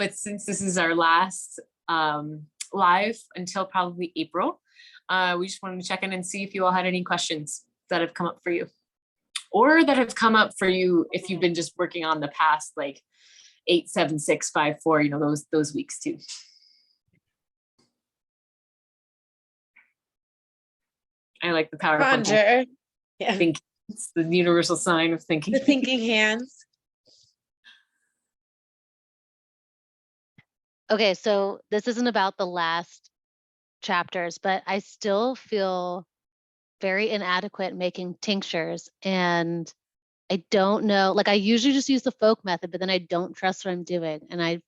but since this is our last live until probably April, we just wanted to check in and see if you all had any questions that have come up for you, or that have come up for you if you've been just working on the past, like 8, 7, 6, 5, 4, those weeks too. I like the power of Conjure. Yeah. thinking. It's the universal sign of thinking. The thinking hands. Okay, so this isn't about the last chapters, but I still feel very inadequate making tinctures, and I don't know, like I usually just use the folk method, but then I don't trust what I'm doing. And I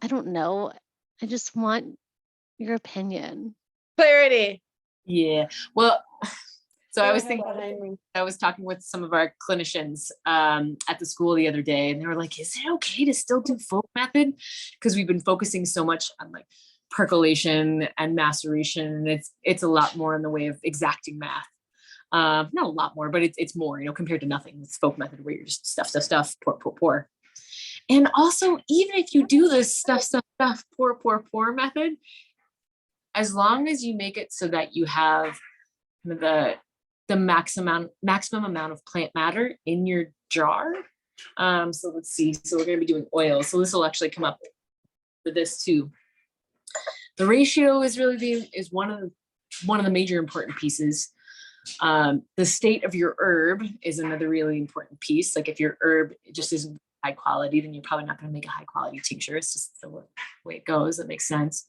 don't know. I just want your opinion. Clarity. Yeah. Well, so Go I was ahead, thinking, behind me. I was talking with some of our clinicians at the school the other day, and they were like, is it okay to still do folk method? Because we've been focusing so much on like percolation and maceration, and it's a lot more in the way of exacting math. Not a lot more, but it's more, compared to nothing. It's folk method where you're just stuff, pour. And also, even if you do this stuff, pour method, as long as you make it so that you have the maximum amount of plant matter in your jar. So let's see. So we're going to be doing oil. So this will actually come up for this too. The ratio is really is one of the major important pieces. The state of your herb is another really important piece. Like if your herb just isn't high quality, then you're probably not going to make a high quality tincture. It's just the way it goes. That makes sense.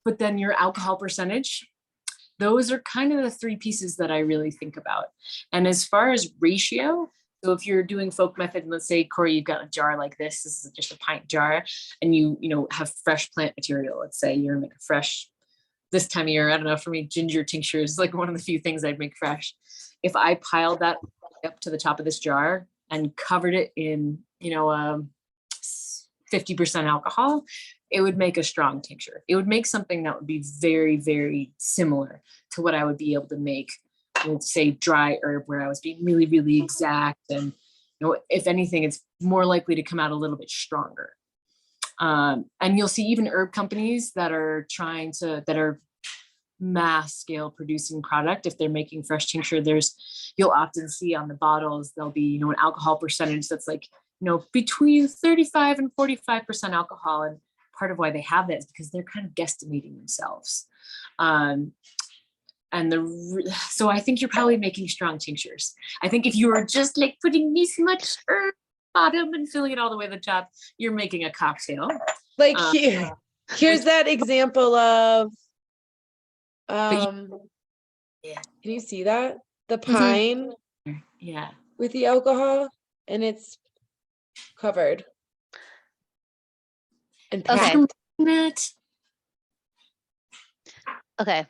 But then your alcohol percentage, those are kind of the 3 pieces that I really think about. And as far as ratio, so if you're doing folk method, let's say, Corey, you've got a jar like this is just a pint jar, and you have fresh plant material. Let's say you're gonna make a fresh, this time of year, I don't know, for me, ginger tincture is like one of the few things I'd make fresh. If I piled that up to the top of this jar and covered it in, 50% alcohol, it would make a strong tincture. It would make something that would be very, very similar to what I would be able to make with, say, dry herb, where I was being really, really exact. And, if anything, it's more likely to come out a little bit stronger. And you'll see even herb companies that are mass scale producing product. If they're making fresh tincture, you'll often see on the bottles, there'll be, an alcohol percentage that's like, between 35 and 45% alcohol. And part of why they have that is because they're kind of guesstimating themselves. So I think you're probably making strong tinctures. I think if you were just like putting this much herb bottom and filling it all the way to the top, you're making a cocktail. Like here's that example of, yeah. Can you see that? The pine Yeah. with the alcohol, and it's covered. And packed. Okay.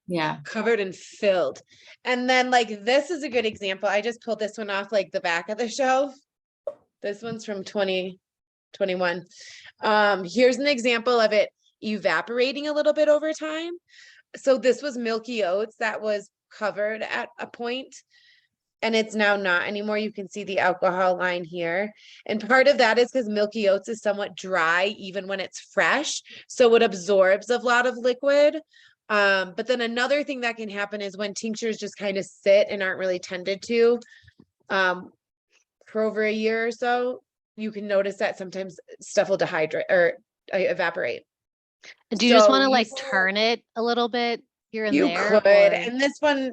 Yeah. Covered and filled. And then like, this is a good example. I just pulled this one off like the back of the shelf. This one's from 2021. Here's an example of it evaporating a little bit over time. So this was Milky Oats that was covered at a point, and it's now not anymore. You can see the alcohol line here. And part of that is because Milky Oats is somewhat dry even when it's fresh. So it absorbs a lot of liquid. But then another thing that can happen is when tinctures just kind of sit and aren't really tended to for over a year or so, you can notice that sometimes stuff will dehydrate or evaporate. Do you just want to like turn it a little bit here and there? You could, and this one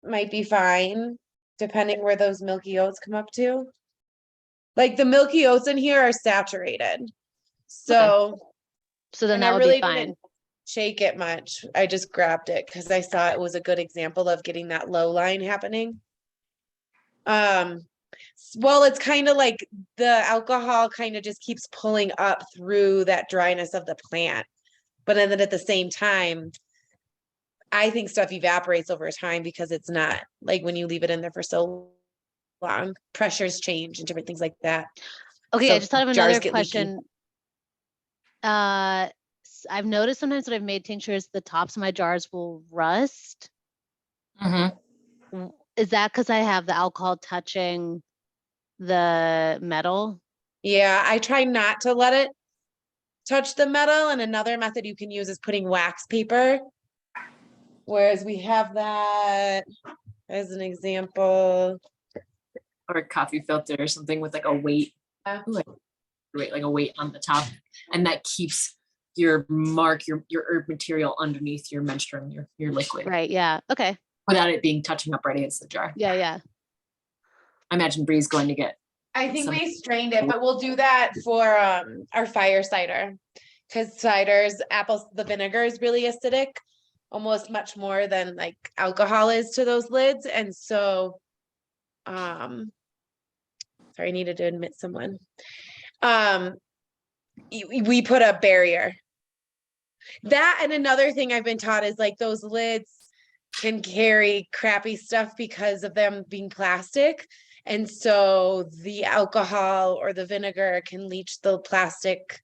might be fine, depending where those Milky Oats come up to. Like the Milky Oats in here are saturated. So, so then and that I would really be fine. didn't shake it much. I just grabbed it because I saw it was a good example of getting that low line happening. Well, it's kind of like the alcohol kind of just keeps pulling up through that dryness of the plant. But then at the same time, I think stuff evaporates over time because it's not like when you leave it in there for so long, pressures change and different things like that. Okay, So I just thought of jars another get question. I've noticed sometimes when I've made tinctures, the tops of my jars will rust. Mm-hmm. Is that because I have the alcohol touching the metal. Yeah, I try not to let it touch the metal. And another method you can use is putting wax paper. Whereas we have that as an example. Or a coffee filter or something with like a weight. Ooh, like a weight on the top, and that keeps your herb material underneath your menstruum, your liquid, Right. Yeah. Okay. without it being touching up right against the jar. Yeah. Yeah. I imagine Bree's going to get. I think Some- they strained it, but we'll do that for our fire cider. Because the vinegar is really acidic, almost much more than like alcohol is to those lids. And so, sorry, I needed to admit someone. We put a barrier. That and another thing I've been taught is like those lids can carry crappy stuff because of them being plastic. And so the alcohol or the vinegar can leach the plastic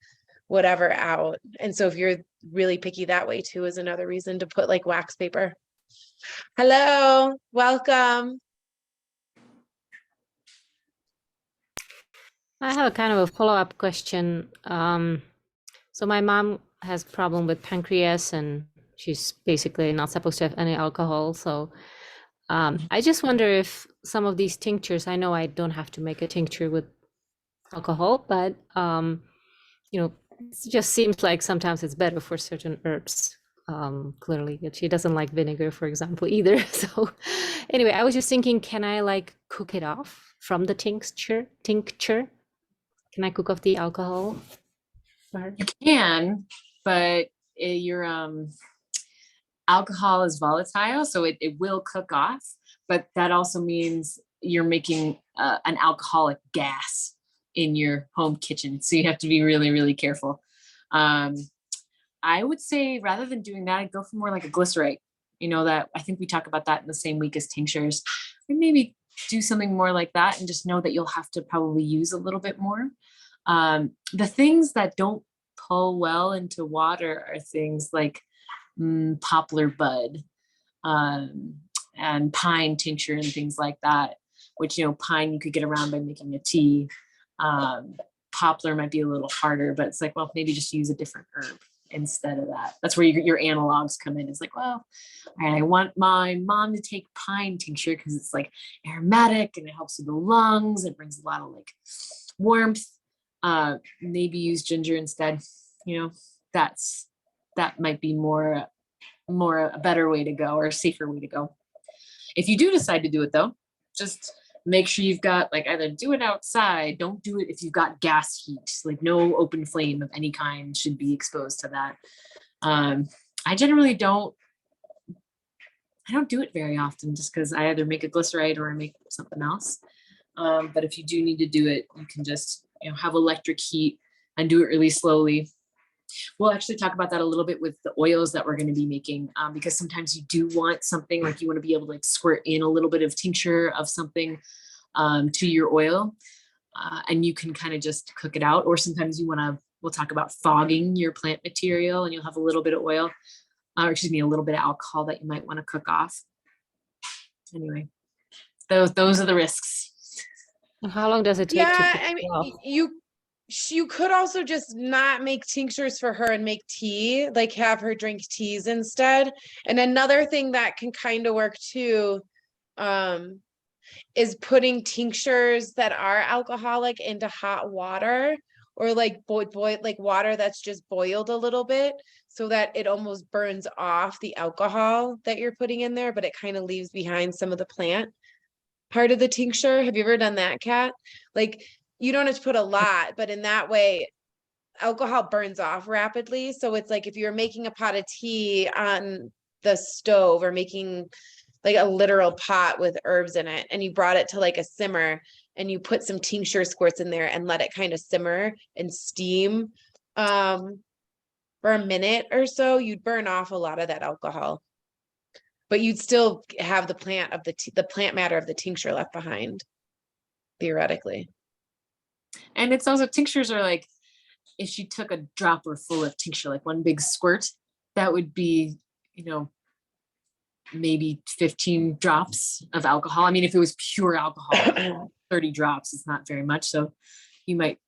whatever out. And so if you're really picky that way too, is another reason to put like wax paper. Hello, welcome. I have a kind of a follow-up question. So my mom has problem with pancreas and she's basically not supposed to have any alcohol. So I just wonder if some of these tinctures, I know I don't have to make a tincture with alcohol, but it just seems like sometimes it's better for certain herbs. Clearly, she doesn't like vinegar, for example, either. So anyway, I was just thinking, can I like cook it off from the tincture? Can I cook off the alcohol? You can, but your alcohol is volatile, so it will cook off. But that also means you're making an alcoholic gas in your home kitchen, so you have to be really, really careful. I would say rather than doing that, I'd go for more like a glycerite. That I think we talk about that in the same week as tinctures. Or maybe do something more like that, and just know that you'll have to probably use a little bit more. The things that don't pull well into water are things like poplar bud and pine tincture and things like that, which, pine you could get around by making a tea. Poplar might be a little harder, but it's like, well, maybe just use a different herb instead of that. That's where your analogs come in. It's like, well, all right, I want my mom to take pine tincture because it's like aromatic and it helps with the lungs. It brings a lot of like warmth. Maybe use ginger instead. That might be more a better way to go, or a safer way to go. If you do decide to do it though, just make sure you've got like, either do it outside. Don't do it if you've got gas heat. Like no open flame of any kind should be exposed to that. I generally don't do it very often, just because I either make a glycerite or I make something else. But if you do need to do it, you can just have electric heat and do it really slowly. We'll actually talk about that a little bit with the oils that we're going to be making, because sometimes you do want something like you want to be able to like squirt in a little bit of tincture of something to your oil, and you can kind of just cook it out. Or sometimes we'll talk about fogging your plant material, and you'll have a little bit of oil, a little bit of alcohol that you might want to cook off. Anyway, those are the risks. How long does it take to cook it off? You could also just not make tinctures for her and make tea, like have her drink teas instead. And another thing that can kind of work too, is putting tinctures that are alcoholic into hot water, or like like water that's just boiled a little bit, so that it almost burns off the alcohol that you're putting in there, but it kind of leaves behind some of the plant part of the tincture. Have you ever done that, Kat? Like, you don't have to put a lot, but in that way, alcohol burns off rapidly. So it's like if you're making a pot of tea on the stove, or making like a literal pot with herbs in it, and you brought it to like a simmer, and you put some tincture squirts in there and let it kind of simmer and steam for a minute or so, you'd burn off a lot of that alcohol. But you'd still have the plant of the plant matter of the tincture left behind, theoretically. And it's also, tinctures are like, if you took a dropper full of tincture, like one big squirt, that would be, maybe 15 drops of alcohol. I mean, if it was pure alcohol, 30 drops is not very much. So you might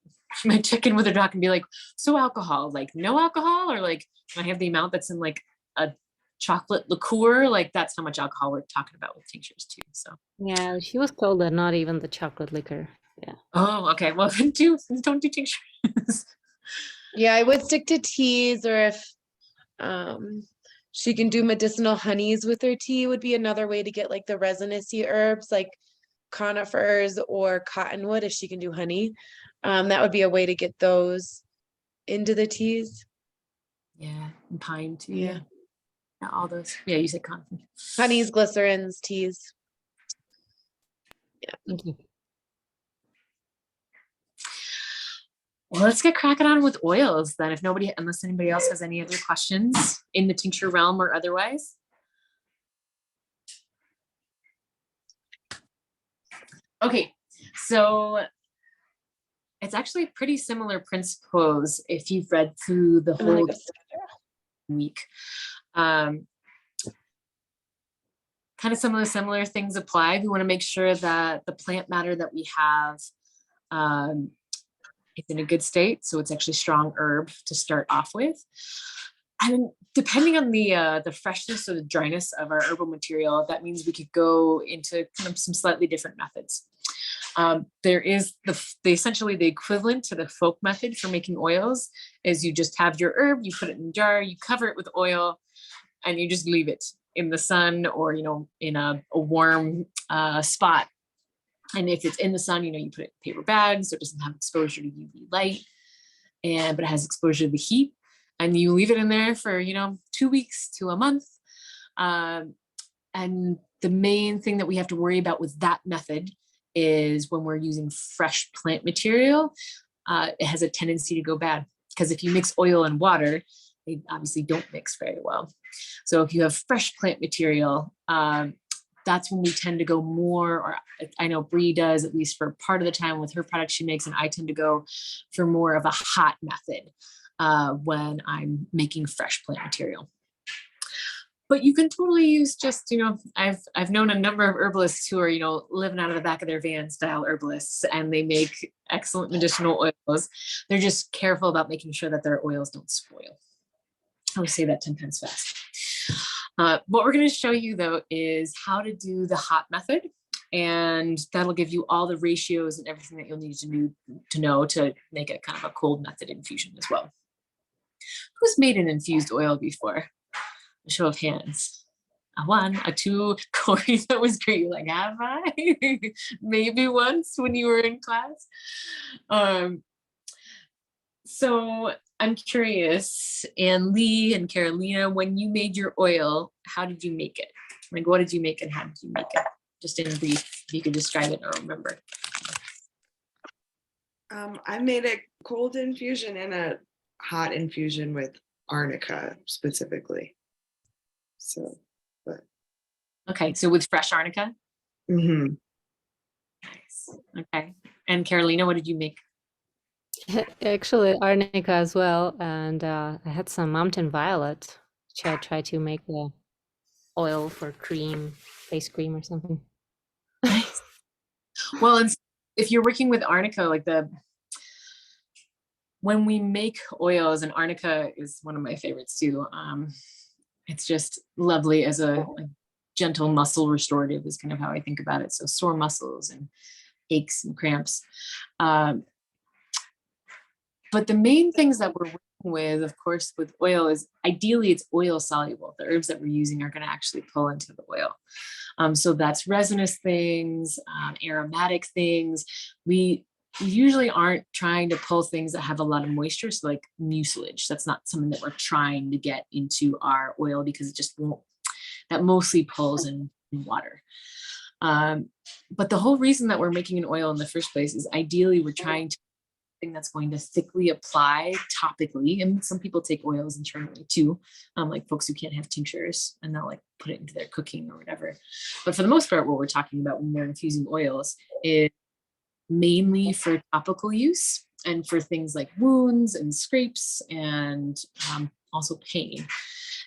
check in with a doc and be like, so alcohol, like no alcohol, or like, can I have the amount that's in like a chocolate liqueur? Like that's how much alcohol we're talking about with tinctures too. So Yeah, she was told that not even the chocolate liquor. Yeah. oh, okay. Well, then don't do tinctures. Yeah, I would stick to teas, or if she can do medicinal honeys with her tea would be another way to get like the resinous-y herbs like conifers or cottonwood if she can do honey. That would be a way to get those into the teas. Yeah, and pine too. Yeah. Yeah, all those. Yeah, you said confident. Honeys, glycerins, teas. Thank you. Well, let's get cracking on with oils then. Unless anybody else has any other questions in the tincture realm or otherwise. Okay, so it's actually pretty similar principles if you've read through the I'm gonna whole go- week. Kind of some of the similar things apply. We want to make sure that the plant matter that we have it's in a good state, so it's actually strong herb to start off with. And depending on the freshness or the dryness of our herbal material, that means we could go into kind of some slightly different methods. There is essentially the equivalent to the folk method for making oils is you just have your herb, you put it in a jar, you cover it with oil, and you just leave it in the sun or, in a warm spot. And if it's in the sun, you put it in paper bags so it doesn't have exposure to UV light, but it has exposure to the heat. And you leave it in there for, 2 weeks to a month. And the main thing that we have to worry about with that method is when we're using fresh plant material, it has a tendency to go bad. Because if you mix oil and water, they obviously don't mix very well. So if you have fresh plant material, that's when we tend to go more, or I know Bree does, at least for part of the time with her products she makes, and I tend to go for more of a hot method when I'm making fresh plant material. But you can totally use just, I've known a number of herbalists who are, living out of the back of their van style herbalists, and they make excellent medicinal oils. They're just careful about making sure that their oils don't spoil. I would say that 10 times fast. What we're going to show you though is how to do the hot method, and that'll give you all the ratios and everything that you'll need to know to make it kind of a cold method infusion as well. Who's made an infused oil before? A show of hands. A 1, a 2. Corey, that was great. You're like, have I? Maybe once when you were in class. So I'm curious, Ann Lee and Carolina, when you made your oil, how did you make it? Like, what did you make and how did you make it? Just in brief, if you could describe it or remember. I made a cold infusion and a hot infusion with arnica specifically. So, Okay, so with fresh arnica? mhm. Nice. Okay. And Carolina, what did you make? Actually, arnica as well, and I had some mountain violet, which I tried to make the oil for cream, face cream or something. Well, and if you're working with arnica, like when we make oils, and arnica is one of my favorites too. It's just lovely as a gentle muscle restorative is kind of how I think about it. So sore muscles and aches and cramps. But the main things that we're working with, of course, with oil is ideally it's oil soluble. The herbs that we're using are going to actually pull into the oil. So that's resinous things, aromatic things. We usually aren't trying to pull things that have a lot of moisture. So like mucilage, that's not something that we're trying to get into our oil because it just won't, that mostly pulls in water. But the whole reason that we're making an oil in the first place is ideally we're trying to that's going to thickly apply topically, and some people take oils internally too, like folks who can't have tinctures and they'll like put it into their cooking or whatever. But for the most part, what we're talking about when we're infusing oils is mainly for topical use and for things like wounds and scrapes and also pain.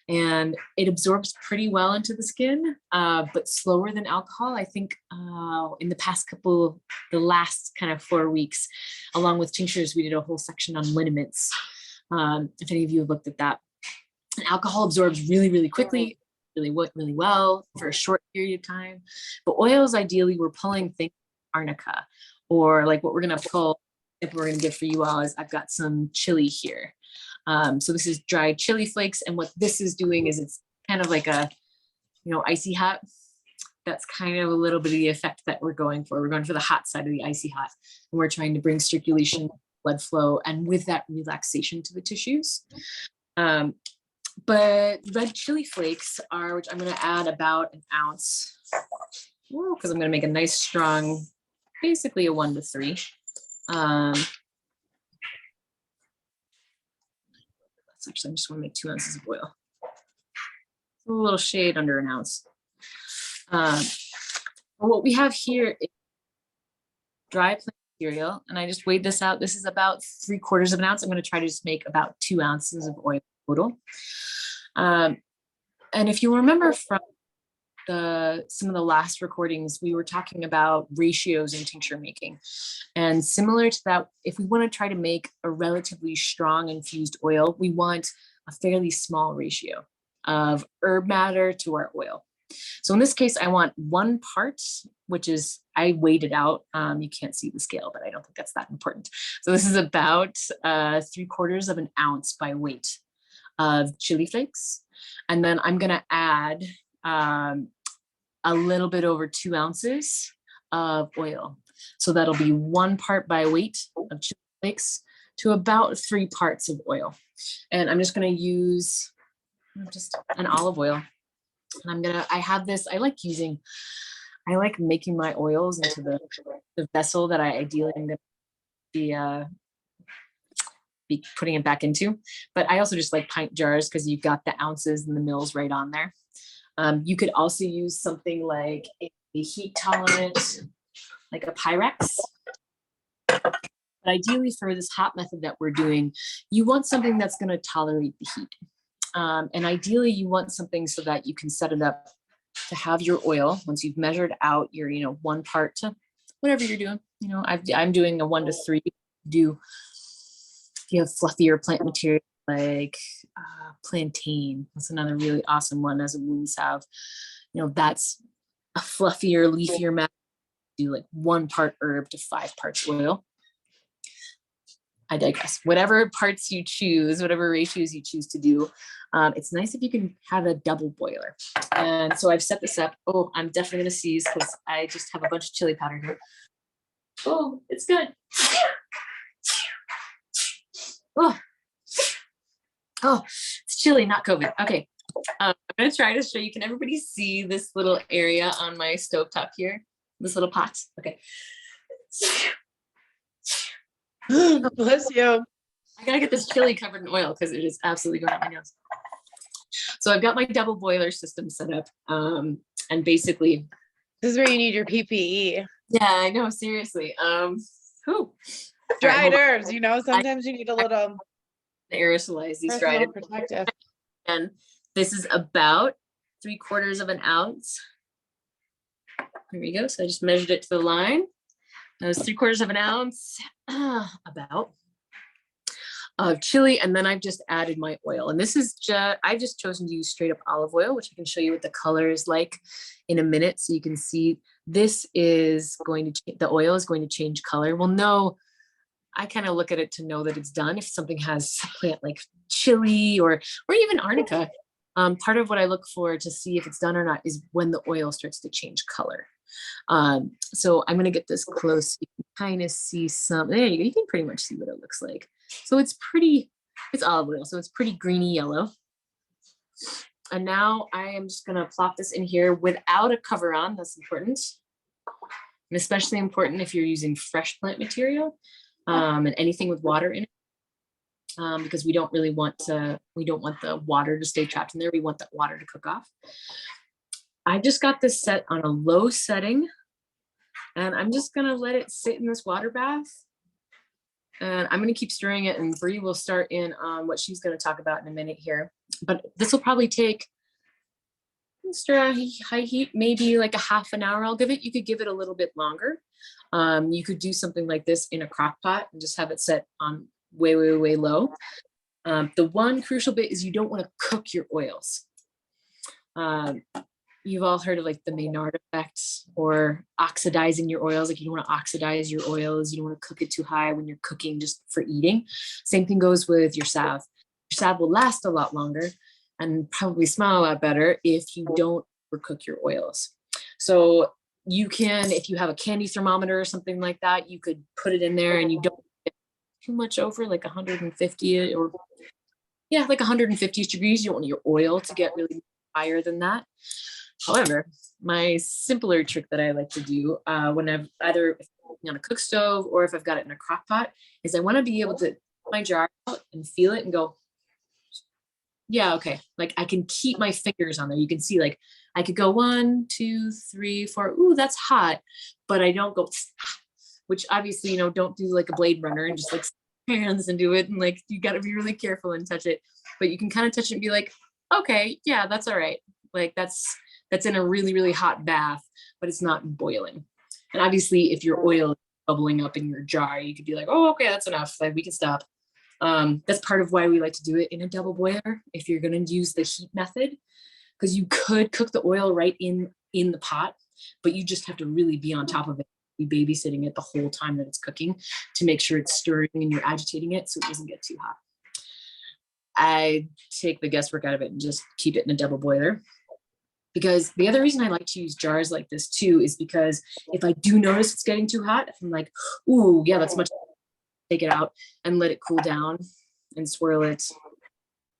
and it absorbs pretty well into the skin, but slower than alcohol. I think in the last kind of 4 weeks, along with tinctures, we did a whole section on liniments. If any of you have looked at that. And alcohol absorbs really, really quickly, really well for a short period of time. But oils, ideally, we're pulling things like arnica, or like what we're gonna pull, if we're gonna give for you all, is I've got some chili here. So this is dried chili flakes, and what this is doing is it's kind of like a, icy hot. That's kind of a little bit of the effect that we're going for. We're going for the hot side of the icy hot, and we're trying to bring circulation, blood flow, and with that relaxation to the tissues. But red chili flakes are, which I'm going to add about an ounce, because I'm going to make a nice strong, basically a 1 to 3. Actually, I just want to make 2 ounces of oil. A little shade under an ounce. What we have here is dry plant material, and I just weighed this out. This is about 3/4 of an ounce. I'm going to try to just make about 2 ounces of oil total. And if you remember from some of the last recordings, we were talking about ratios in tincture making. And similar to that, if we want to try to make a relatively strong infused oil, we want a fairly small ratio of herb matter to our oil. So in this case, I want 1 part, which is, I weighed it out. You can't see the scale, but I don't think that's that important. So this is about 3/4 of an ounce by weight of chili flakes. And then I'm going to add a little bit over 2 ounces of oil. So that'll be 1 part by weight of chili flakes to about 3 parts of oil. And I'm just going to use just an olive oil. And I have this, I like making my oils into the vessel that I ideally am going to be putting it back into. But I also just like pint jars because you've got the ounces and the mils right on there. You could also use something like a heat tolerant, like a Pyrex. But ideally for this hot method that we're doing, you want something that's going to tolerate the heat. And ideally you want something so that you can set it up to have your oil once you've measured out your, 1 part to whatever you're doing. I'm doing a 1 to 3. If you have fluffier plant material like plantain, that's another really awesome one, as a wound salve. That's a fluffier, leafier matter. Do like 1 part herb to 5 parts oil. I digress. Whatever parts you choose, whatever ratios you choose to do, it's nice if you can have a double boiler. And so I've set this up. Oh, I'm definitely going to seize because I just have a bunch of chili powder here. Oh, it's good. Oh, it's chili, not COVID. Okay. I'm going to try to show you. Can everybody see this little area on my stovetop here? This little pot? Okay. Bless you. I gotta get this chili covered in oil because it is absolutely going up my nose. So I've got my double boiler system set up. And basically, This is where you need your PPE. yeah, I know, seriously. Dried herbs, sometimes you need a little Aerosolize these dried personal protective. And this is about 3/4 of an ounce. Here we go. So I just measured it to the line. That was 3/4 of an ounce, about, of chili. And then I've just added my oil. And this is I've just chosen to use straight up olive oil, which I can show you what the color is like in a minute. So you can see this is going to, the oil is going to change color. Well, no, I kind of look at it to know that it's done. If something has a plant like chili or even arnica, part of what I look for to see if it's done or not is when the oil starts to change color. So I'm going to get this close. You can kind of see some, there you go. You can pretty much see what it looks like. So it's olive oil. So it's pretty greeny yellow. And now I am just going to plop this in here without a cover on. That's important. And especially important if you're using fresh plant material. And anything with water in it, because we don't want the water to stay trapped in there. We want that water to cook off. I just got this set on a low setting, and I'm just gonna let it sit in this water bath And I'm going to keep stirring it, and Bree will start in on what she's going to talk about in a minute here. But this will probably take, stir at high heat, maybe like a half an hour. I'll give it. You could give it a little bit longer. You could do something like this in a crock pot and just have it set on way, way, way low. The one crucial bit is you don't want to cook your oils. You've all heard of like the Maynard effect or oxidizing your oils. Like you don't want to oxidize your oils. You don't want to cook it too high when you're cooking just for eating. Same thing goes with your salve. Your salve will last a lot longer and probably smell a lot better if you don't overcook your oils. So you can, if you have a candy thermometer or something like that, you could put it in there and you don't get too much over, like 150 or yeah, like 150 degrees. You don't want your oil to get really higher than that. However, my simpler trick that I like to do when I've either on a cook stove or if I've got it in a crock pot is I want to be able to put my jar out and feel it and go, yeah, okay. Like I can keep my fingers on there. You can see like I could go 1, 2, 3, 4. Ooh, that's hot. But I don't go, which obviously, you know, don't do like a Blade Runner and just like hands and do it. And like, you got to be really careful and touch it. But you can kind of touch it and be like, okay, yeah, that's all right. Like that's in a really, really hot bath, but it's not boiling. And obviously if your oil is bubbling up in your jar, you could be like, oh, okay, that's enough. Like we can stop. That's part of why we like to do it in a double boiler if you're going to use the heat method, because you could cook the oil right in the pot, but you just have to really be on top of it, be babysitting it the whole time that it's cooking to make sure it's stirring and you're agitating it so it doesn't get too hot. I take the guesswork out of it and just keep it in a double boiler. Because the other reason I like to use jars like this too is because if I do notice it's getting too hot, if I'm like, ooh, yeah, that's much, take it out and let it cool down and swirl it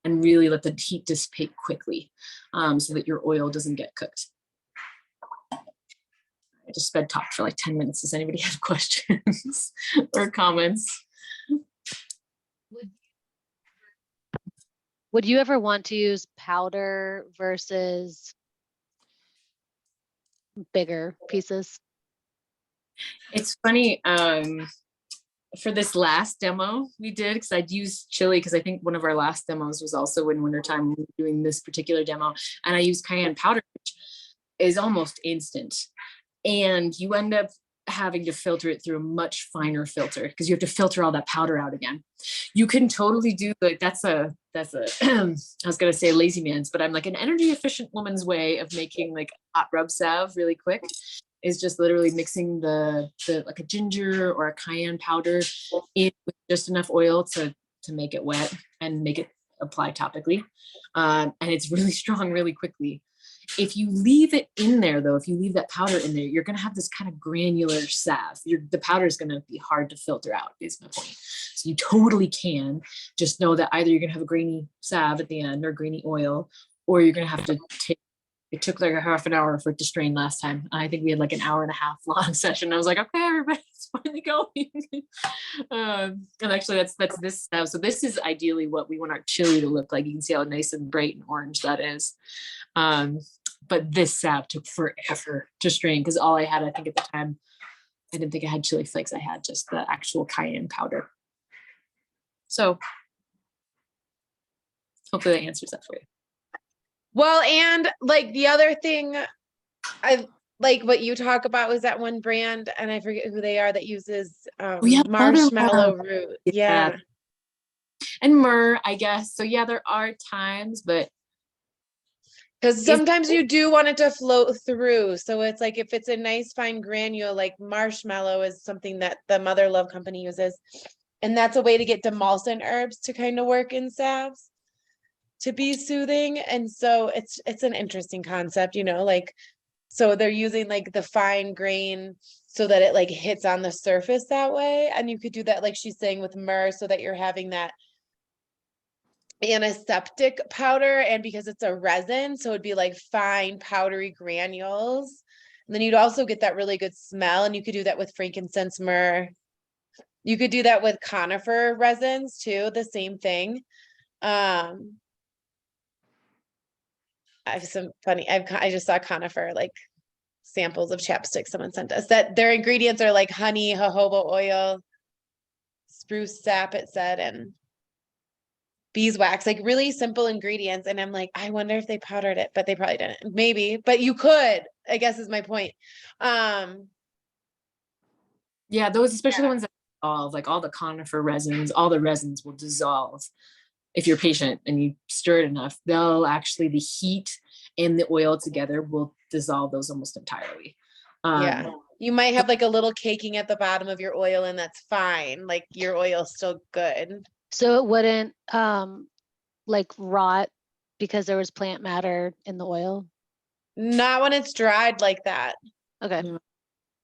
and really let the heat dissipate quickly so that your oil doesn't get cooked. I just sped talk for like 10 minutes. Does anybody have questions or comments? Would you ever want to use powder versus bigger pieces? It's funny, for this last demo we did, because I'd used chili because I think one of our last demos was also in wintertime when we were doing this particular demo, and I used cayenne powder, which is almost instant. And you end up having to filter it through a much finer filter because you have to filter all that powder out again. You can totally do like that's a I was gonna say lazy man's, but I'm like an energy efficient woman's way of making like hot rub salve really quick is just literally mixing the like a ginger or a cayenne powder in with just enough oil to make it wet and make it apply topically. And it's really strong really quickly. If you leave it in there though, if you leave that powder in there, you're gonna have this kind of granular salve. The powder is gonna be hard to filter out, is my point. So you totally can just know that either you're gonna have a grainy salve at the end or grainy oil, or you're gonna have to take, it took like a half an hour for it to strain last time. I think we had like an hour and a half long session. I was like, okay, everybody's finally going. And actually that's this salve. So this is ideally what we want our chili to look like. You can see how nice and bright and orange that is. But this salve took forever to strain because all I had, I think at the time, I didn't think I had chili flakes. I had just the actual cayenne powder. So hopefully that answers that for you. Well, and like the other thing, I like what you talk about was that one brand, and I forget who they are, that uses yeah, marshmallow root. Yeah. And myrrh, I guess. So yeah, there are times, but because sometimes you do want it to float through. So it's like if it's a nice fine granule, like marshmallow is something that the Mother Love Company uses. And that's a way to get demulcent herbs to kind of work in salves to be soothing. And so it's an interesting concept, you know, like, so they're using like the fine grain so that it like hits on the surface that way. And you could do that, like she's saying, with myrrh, so that you're having that antiseptic powder, and because it's a resin, so it'd be like fine powdery granules. And then you'd also get that really good smell, and you could do that with frankincense, myrrh. You could do that with conifer resins too, the same thing. I have some funny, I just saw conifer like samples of chapstick someone sent us, that their ingredients are like honey, jojoba oil, spruce sap, it said, and beeswax, like really simple ingredients. And I'm like, I wonder if they powdered it, but they probably didn't. Maybe, but you could, I guess is my point. Yeah, those, especially the ones that dissolve, like all the conifer resins, all the resins will dissolve. If you're patient and you stir it enough, they'll actually, the heat and the oil together will dissolve those almost entirely. Yeah. You might have like a little caking at the bottom of your oil, and that's fine. Like your oil's still good. So it wouldn't like rot because there was plant matter in the oil? Not when it's dried like that. Okay. Yeah.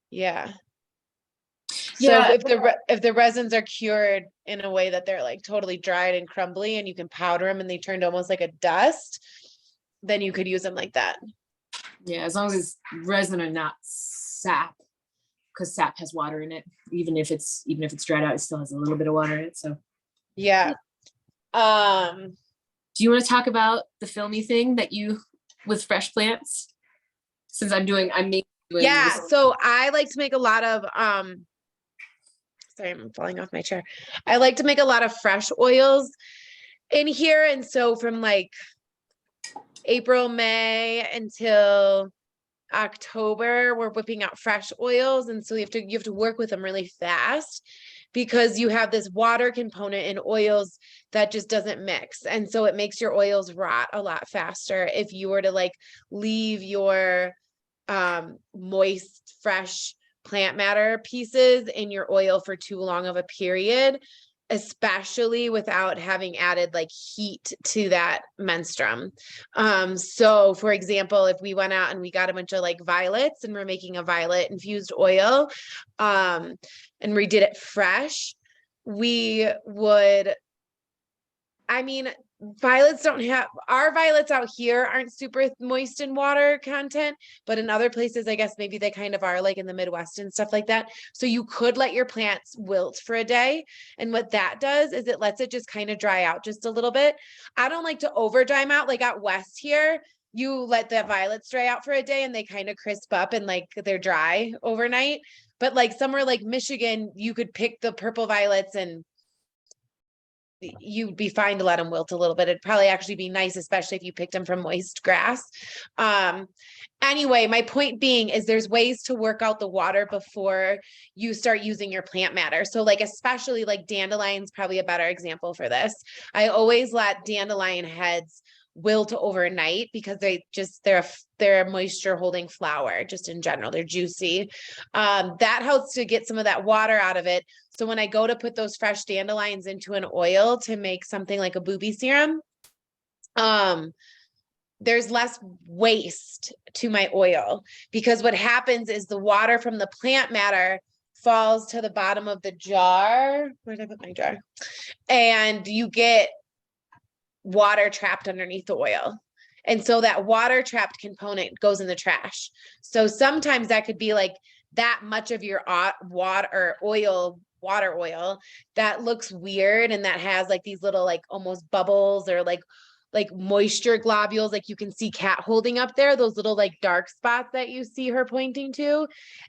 Yeah. Yeah. So if the resins are cured in a way that they're like totally dried and crumbly, and you can powder them and they turned almost like a dust, then you could use them like that. Yeah, as long as it's resin and not sap, because sap has water in it. Even if it's dried out, it still has a little bit of water in it. So Yeah. do you want to talk about the filmy thing that you with fresh plants? Since I'm making Yeah, so I like to make a lot of sorry, I'm falling off my chair. I like to make a lot of fresh oils in here. And so from like April, May until October, we're whipping out fresh oils. And so you have to work with them really fast, because you have this water component in oils that just doesn't mix. And so it makes your oils rot a lot faster if you were to like leave your moist, fresh plant matter pieces in your oil for too long of a period, especially without having added like heat to that menstruum. So for example, if we went out and we got a bunch of like violets and we're making a violet infused oil, and we did it fresh, we would, I mean, violets don't have, our violets out here aren't super moist in water content, but in other places, I guess maybe they kind of are, like in the Midwest and stuff like that. So you could let your plants wilt for a day. And what that does is it lets it just kind of dry out just a little bit. I don't like to over dry them out. Like out west here, you let the violets dry out for a day and they kind of crisp up and like they're dry overnight. But like somewhere like Michigan, you could pick the purple violets and you'd be fine to let them wilt a little bit. It'd probably actually be nice, especially if you picked them from moist grass. Anyway, my point being is there's ways to work out the water before you start using your plant matter. So like, especially like dandelion's probably a better example for this. I always let dandelion heads wilt overnight because they're a moisture holding flower just in general. They're juicy. That helps to get some of that water out of it. So when I go to put those fresh dandelions into an oil to make something like a booby serum, there's less waste to my oil, because what happens is the water from the plant matter falls to the bottom of the jar. Where did I put my jar? And you get water trapped underneath the oil. And so that water trapped component goes in the trash. So sometimes that could be like that much of your water oil that looks weird and that has like these little like almost bubbles or like moisture globules, like you can see Kat holding up there, those little like dark spots that you see her pointing to,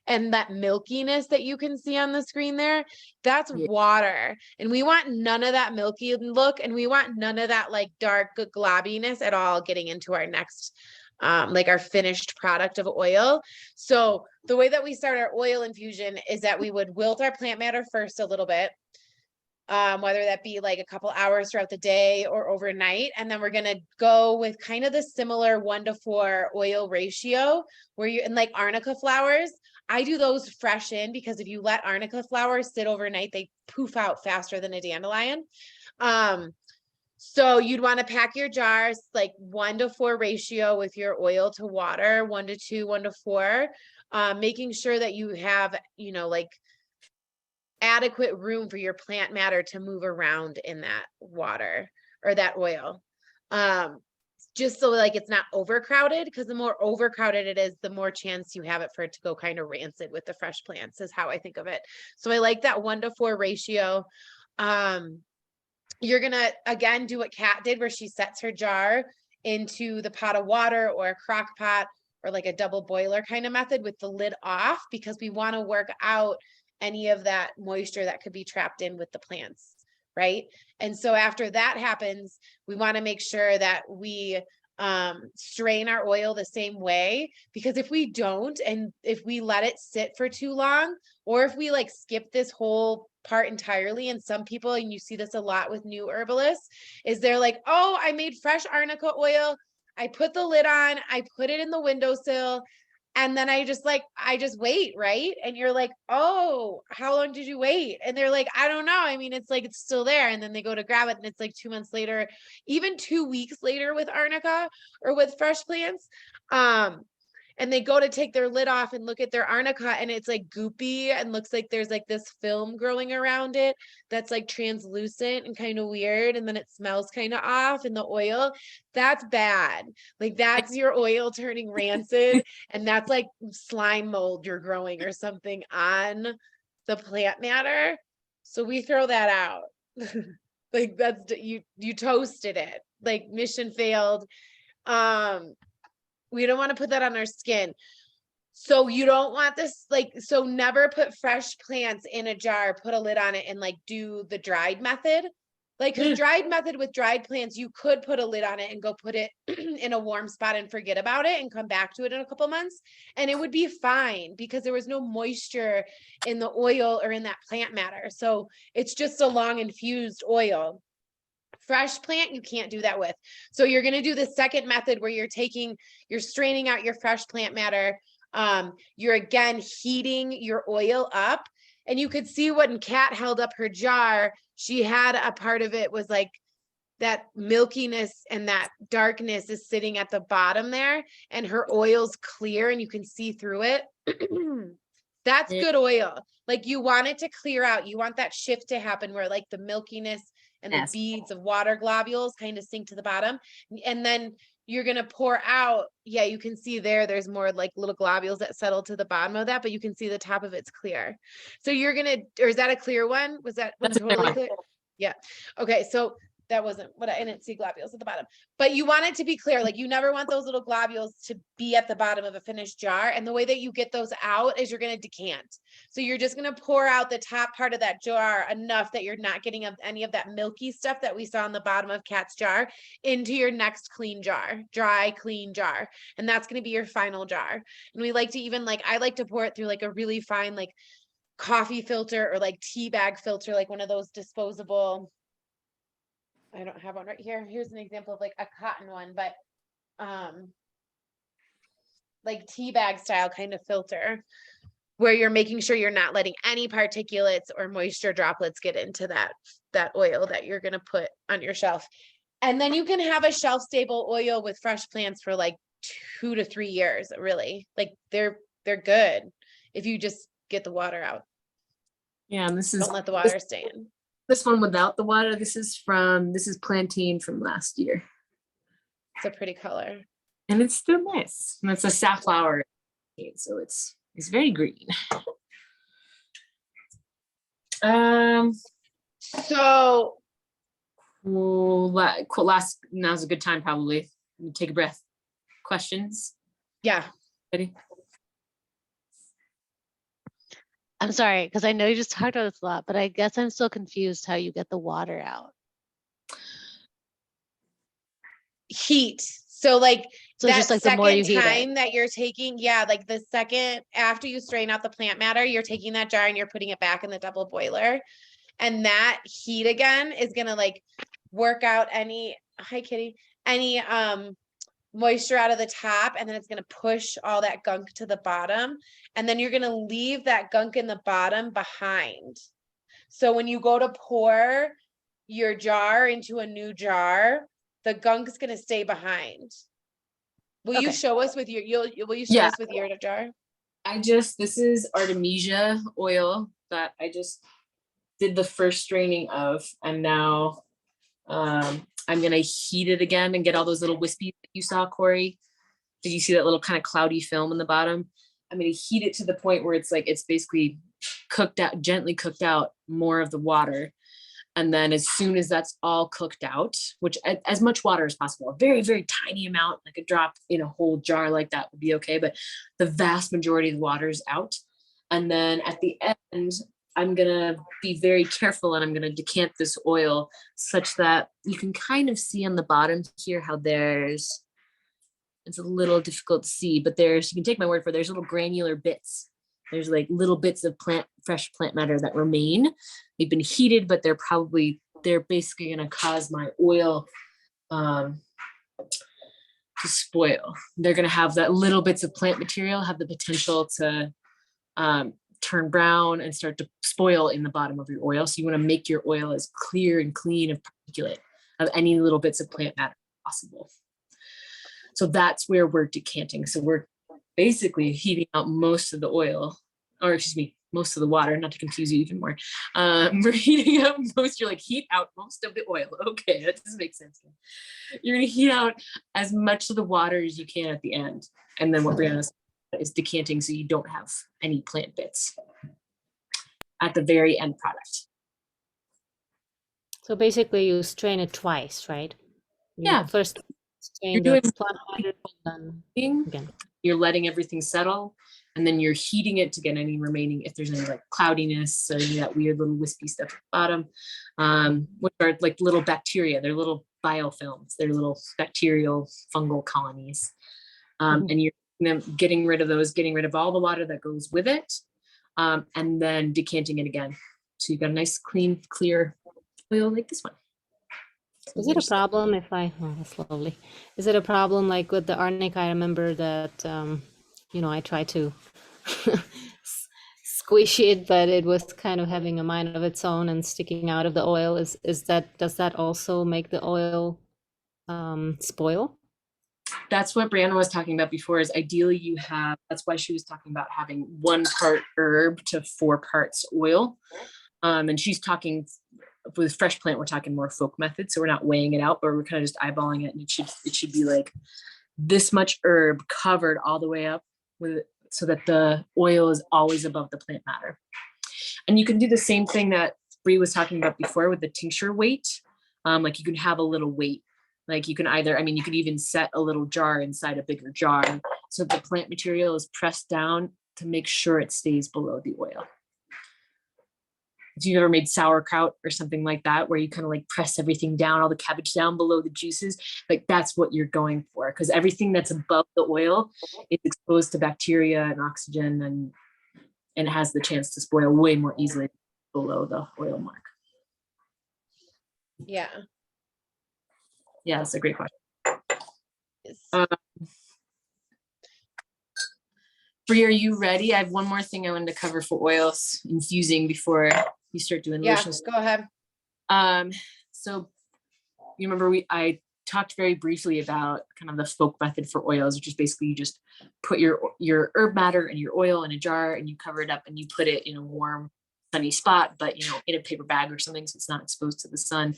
and that milkiness that you can see on the screen there, that's water. And we want none of that milky look, and we want none of that like dark globbiness at all getting into our next like our finished product of oil. So the way that we start our oil infusion is that we would wilt our plant matter first a little bit, whether that be like a couple hours throughout the day or overnight. And then we're going to go with kind of the similar 1-to-4 oil ratio where you, and like arnica flowers, I do those fresh in, because if you let arnica flowers sit overnight, they poof out faster than a dandelion. So you'd want to pack your jars like 1-to-4 ratio with your oil to water, 1-to-2, 1-to-4, making sure that you have, like adequate room for your plant matter to move around in that water or that oil. Just so like it's not overcrowded, because the more overcrowded it is, the more chance you have it for it to go kind of rancid with the fresh plants, is how I think of it. So I like that 1-to-4 ratio. You're gonna again do what Kat did, where she sets her jar into the pot of water or a crock pot or like a double boiler kind of method with the lid off, because we want to work out any of that moisture that could be trapped in with the plants, right? And so after that happens, we want to make sure that we strain our oil the same way, because if we don't, and if we let it sit for too long, or if we like skip this whole part entirely, and some people, and you see this a lot with new herbalists, is they're like, oh, I made fresh arnica oil, I put the lid on, I put it in the windowsill, and then I just wait, right? And you're like, oh, how long did you wait? And they're like, I don't know. I mean, it's like, it's still there. And then they go to grab it and it's like 2 months later, even 2 weeks later with arnica or with fresh plants. And they go to take their lid off and look at their arnica, and it's like goopy and looks like there's like this film growing around it that's like translucent and kind of weird. And then it smells kind of off in the oil. That's bad. Like that's your oil turning rancid. And that's like slime mold you're growing or something on the plant matter. So we throw that out. Like that's, you toasted it, like mission failed. We don't want to put that on our skin. So you don't want this, like, so never put fresh plants in a jar, put a lid on it and like do the dried method. Like, cause dried method with dried plants, you could put a lid on it and go put it in a warm spot and forget about it and come back to it in a couple months. And it would be fine because there was no moisture in the oil or in that plant matter. So it's just a long infused oil. Fresh plant, you can't do that with. So you're going to do the second method where you're straining out your fresh plant matter. You're again heating your oil up, and you could see when Kat held up her jar, she had a part of it was like that milkiness and that darkness is sitting at the bottom there, and her oil's clear and you can see through it. That's good oil. Like you want it to clear out. You want that shift to happen where like the milkiness and the beads of water globules kind of sink to the bottom. And then you're going to pour out. Yeah, you can see there's more like little globules that settle to the bottom of that, but you can see the top of it's clear. So you're going to, or is that a clear one? Was that one totally clear? Yeah. Okay. So that wasn't what I didn't see globules at the bottom, but you want it to be clear. Like you never want those little globules to be at the bottom of a finished jar. And the way that you get those out is you're going to decant. So you're just going to pour out the top part of that jar enough that you're not getting any of that milky stuff that we saw on the bottom of Kat's jar into your next clean jar, dry, clean jar. And that's going to be your final jar. And we like to even like, I like to pour it through like a really fine, like coffee filter or like tea bag filter, like one of those disposable, I don't have one right here. Here's an example of like a cotton one, but like tea bag style kind of filter where you're making sure you're not letting any particulates or moisture droplets get into that oil that you're going to put on your shelf. And then you can have a shelf stable oil with fresh plants for like 2 to 3 years, really. Like they're good if you just get the water out. Yeah, and Don't let the water stay in. This one without the water, this is plantain from last year. It's a pretty color. And it's still nice. And it's a safflower, so it's very green. So last, now's a good time probably. Take a breath. Questions? yeah. Ready? I'm sorry, because I know you just talked about this a lot, but I guess I'm still confused how you get the water out. Heat. So like So that just like the more you second heat time it. that you're taking, yeah, like the second after you strain out the plant matter, you're taking that jar and you're putting it back in the double boiler. And that heat again is gonna like work out any, hi Kitty, any moisture out of the top, and then it's going to push all that gunk to the bottom, and then you're going to leave that gunk in the bottom behind. So when you go to pour your jar into a new jar, the gunk is going to stay behind. Will you show us with your will you show us with your jar? This is Artemisia oil that I just did the first straining of, and now I'm gonna heat it again and get all those little wispies that you saw, Corey. Did you see that little kind of cloudy film in the bottom? I'm gonna heat it to the point where it's like it's basically cooked out, gently cooked out more of the water. And then as soon as that's all cooked out, which as much water as possible, a very, very tiny amount, like a drop in a whole jar like that would be okay, but the vast majority of the water is out. And then at the end, I'm gonna be very careful and I'm gonna decant this oil such that you can kind of see on the bottom here how it's a little difficult to see, but you can take my word for it, there's little granular bits. There's like little bits of fresh plant matter that remain. They've been heated, but they're basically gonna cause my oil to spoil. They're gonna have that little bits of plant material have the potential to turn brown and start to spoil in the bottom of your oil. So you want to make your oil as clear and clean of particulate of any little bits of plant matter possible. So that's where we're decanting. So we're basically heating out most of the oil, or excuse me, most of the water, not to confuse you even more. We're heating out heat out most of the oil. Okay, that doesn't make sense. You're gonna heat out as much of the water as you can at the end. And then what Brianna is decanting so you don't have any plant bits at the very end product. So basically you strain it twice, right? Yeah. First strain You're the doing plant matter, and then again. You're letting everything settle, and then you're heating it to get any remaining, if there's any like cloudiness or any of that weird little wispy stuff at the bottom, which are like little bacteria. They're little biofilms. They're little bacterial fungal colonies. And you're getting rid of those, getting rid of all the water that goes with it, and then decanting it again. So you've got a nice, clean, clear oil like this one. Is it a problem if that's lovely. Is it a problem like with the arnica? I remember that, I tried to squish it, but it was kind of having a mind of its own and sticking out of the oil. Does that also make the oil spoil? That's what Brianna was talking about before, is ideally that's why she was talking about having 1 part herb to 4 parts oil. And she's talking with fresh plant, we're talking more folk method. So we're not weighing it out, but we're kind of just eyeballing it. And it should be like this much herb covered all the way up so that the oil is always above the plant matter. And you can do the same thing that Bree was talking about before with the tincture weight. Like you can have a little weight. Like you can you could even set a little jar inside a bigger jar so the plant material is pressed down to make sure it stays below the oil. If you've ever made sauerkraut or something like that, where you kind of like press everything down, all the cabbage down below the juices, like that's what you're going for, because everything that's above the oil is exposed to bacteria and oxygen, and it has the chance to spoil way more easily below the oil mark. Yeah. Yeah, that's a great question. Yes. Bree, are you ready? I have one more thing I wanted to cover for oils infusing before you start doing Yeah, lotions. go ahead. So you remember I talked very briefly about kind of the folk method for oils, which is basically you just put your herb matter and your oil in a jar and you cover it up and you put it in a warm, sunny spot, but in a paper bag or something so it's not exposed to the sun.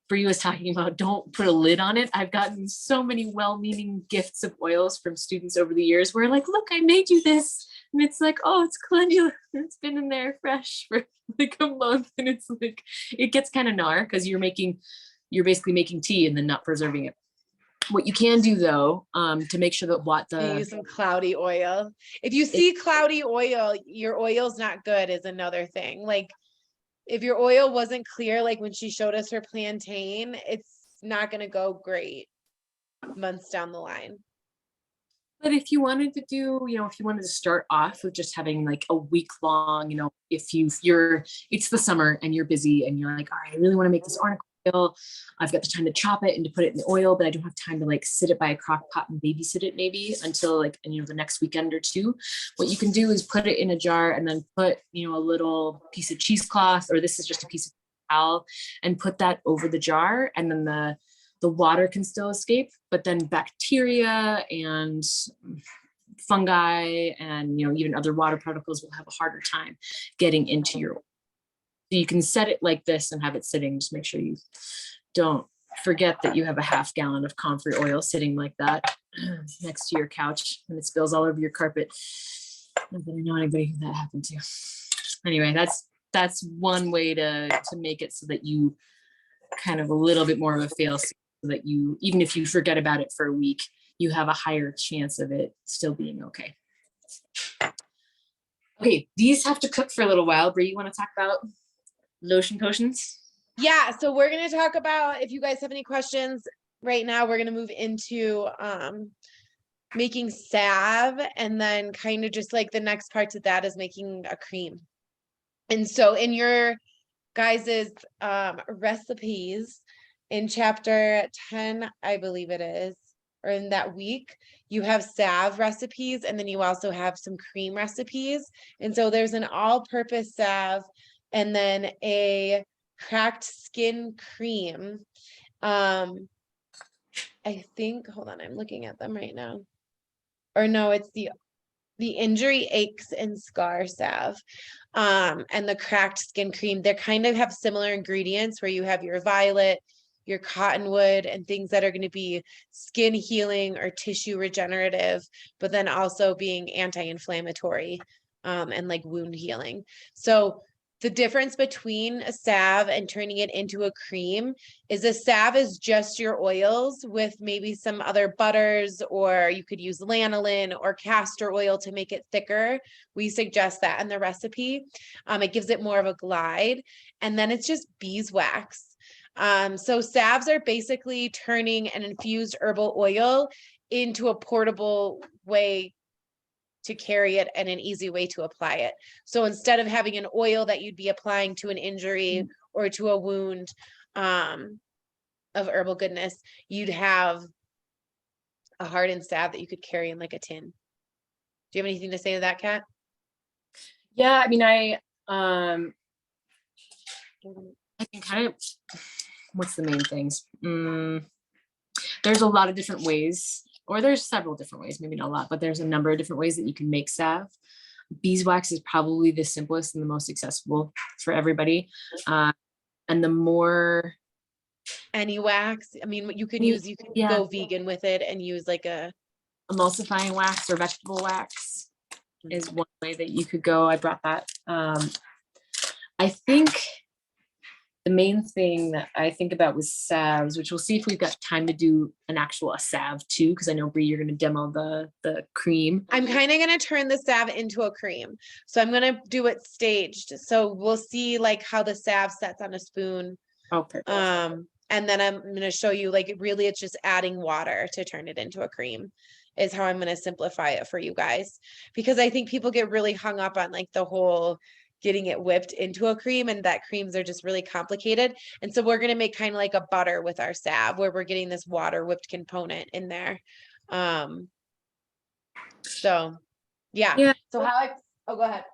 Bree was talking about don't put a lid on it. I've gotten so many well-meaning gifts of oils from students over the years where like, look, I made you this. And it's like, oh, it's calendula. It's been in there fresh for like a month. And it's like, it gets kind of gnar because you're basically making tea and then not preserving it. What you can do though, to make sure that Use some cloudy oil. If you see cloudy oil, your oil's not good is another thing. Like if your oil wasn't clear, like when she showed us her plantain, it's not going to go great months down the line. But if you wanted to do, if you wanted to start off with just having like a week long, if it's the summer and you're busy and you're like, all right, I really want to make this arnica oil. I've got the time to chop it and to put it in the oil, but I don't have time to like sit it by a crock pot and babysit it maybe until like, the next weekend or two. What you can do is put it in a jar and then put, a little piece of cheesecloth, or this is just a piece of towel, and put that over the jar. And then the water can still escape, but then bacteria and fungi and even other water particles will have a harder time getting into your oil. So you can set it like this and have it sitting. Just make sure you don't forget that you have a half gallon of comfrey oil sitting like that next to your couch and it spills all over your carpet. Not that I know anybody who that happened to. Anyway, that's one way to make it so that you kind of a little bit more of a fail safe, so that you, even if you forget about it for a week, you have a higher chance of it still being okay. Okay, these have to cook for a little while. Brie, you want to talk about lotion potions? Yeah, so we're gonna talk about, if you guys have any questions right now, we're gonna move into making salve, and then kind of just like the next parts of that is making a cream. And so in your guys's recipes in chapter 10, I believe it is, or in that week, you have salve recipes, and then you also have some cream recipes. And so there's an all-purpose salve and then a cracked skin cream. I think, hold on, I'm looking at them right now. Or no, it's the injury, aches, and scar salve, and the cracked skin cream. They kind of have similar ingredients where you have your violet, your cottonwood, and things that are going to be skin healing or tissue regenerative, but then also being anti-inflammatory, and like wound healing. So the difference between a salve and turning it into a cream is a salve is just your oils with maybe some other butters, or you could use lanolin or castor oil to make it thicker. We suggest that in the recipe. It gives it more of a glide, and then it's just beeswax. So salves are basically turning an infused herbal oil into a portable way to carry it and an easy way to apply it. So instead of having an oil that you'd be applying to an injury or to a wound of herbal goodness, you'd have a hardened salve that you could carry in like a tin. Do you have anything to say to that, Kat? Yeah, I mean, I can kind of, what's the main things? There's a lot of different ways, or there's several different ways, maybe not a lot, but there's a number of different ways that you can make salve. Beeswax is probably the simplest and the most accessible for everybody. And the more Any wax. I mean, you could use, you can go vegan with it and use like a emulsifying wax or vegetable wax is one way that you could go. I brought that. I think the main thing that I think about with salves, which we'll see if we've got time to do an actual salve too, because I know Brie, you're going to demo the cream. I'm kind of going to turn the salve into a cream. So I'm going to do it staged. So we'll see like how the salve sets on a spoon. Oh, perfect. And then I'm going to show you like really it's just adding water to turn it into a cream is how I'm going to simplify it for you guys. Because I think people get really hung up on like the whole getting it whipped into a cream, and that creams are just really complicated. And so we're going to make kind of like a butter with our salve where we're getting this water whipped component in there. So yeah. So how oh, go ahead.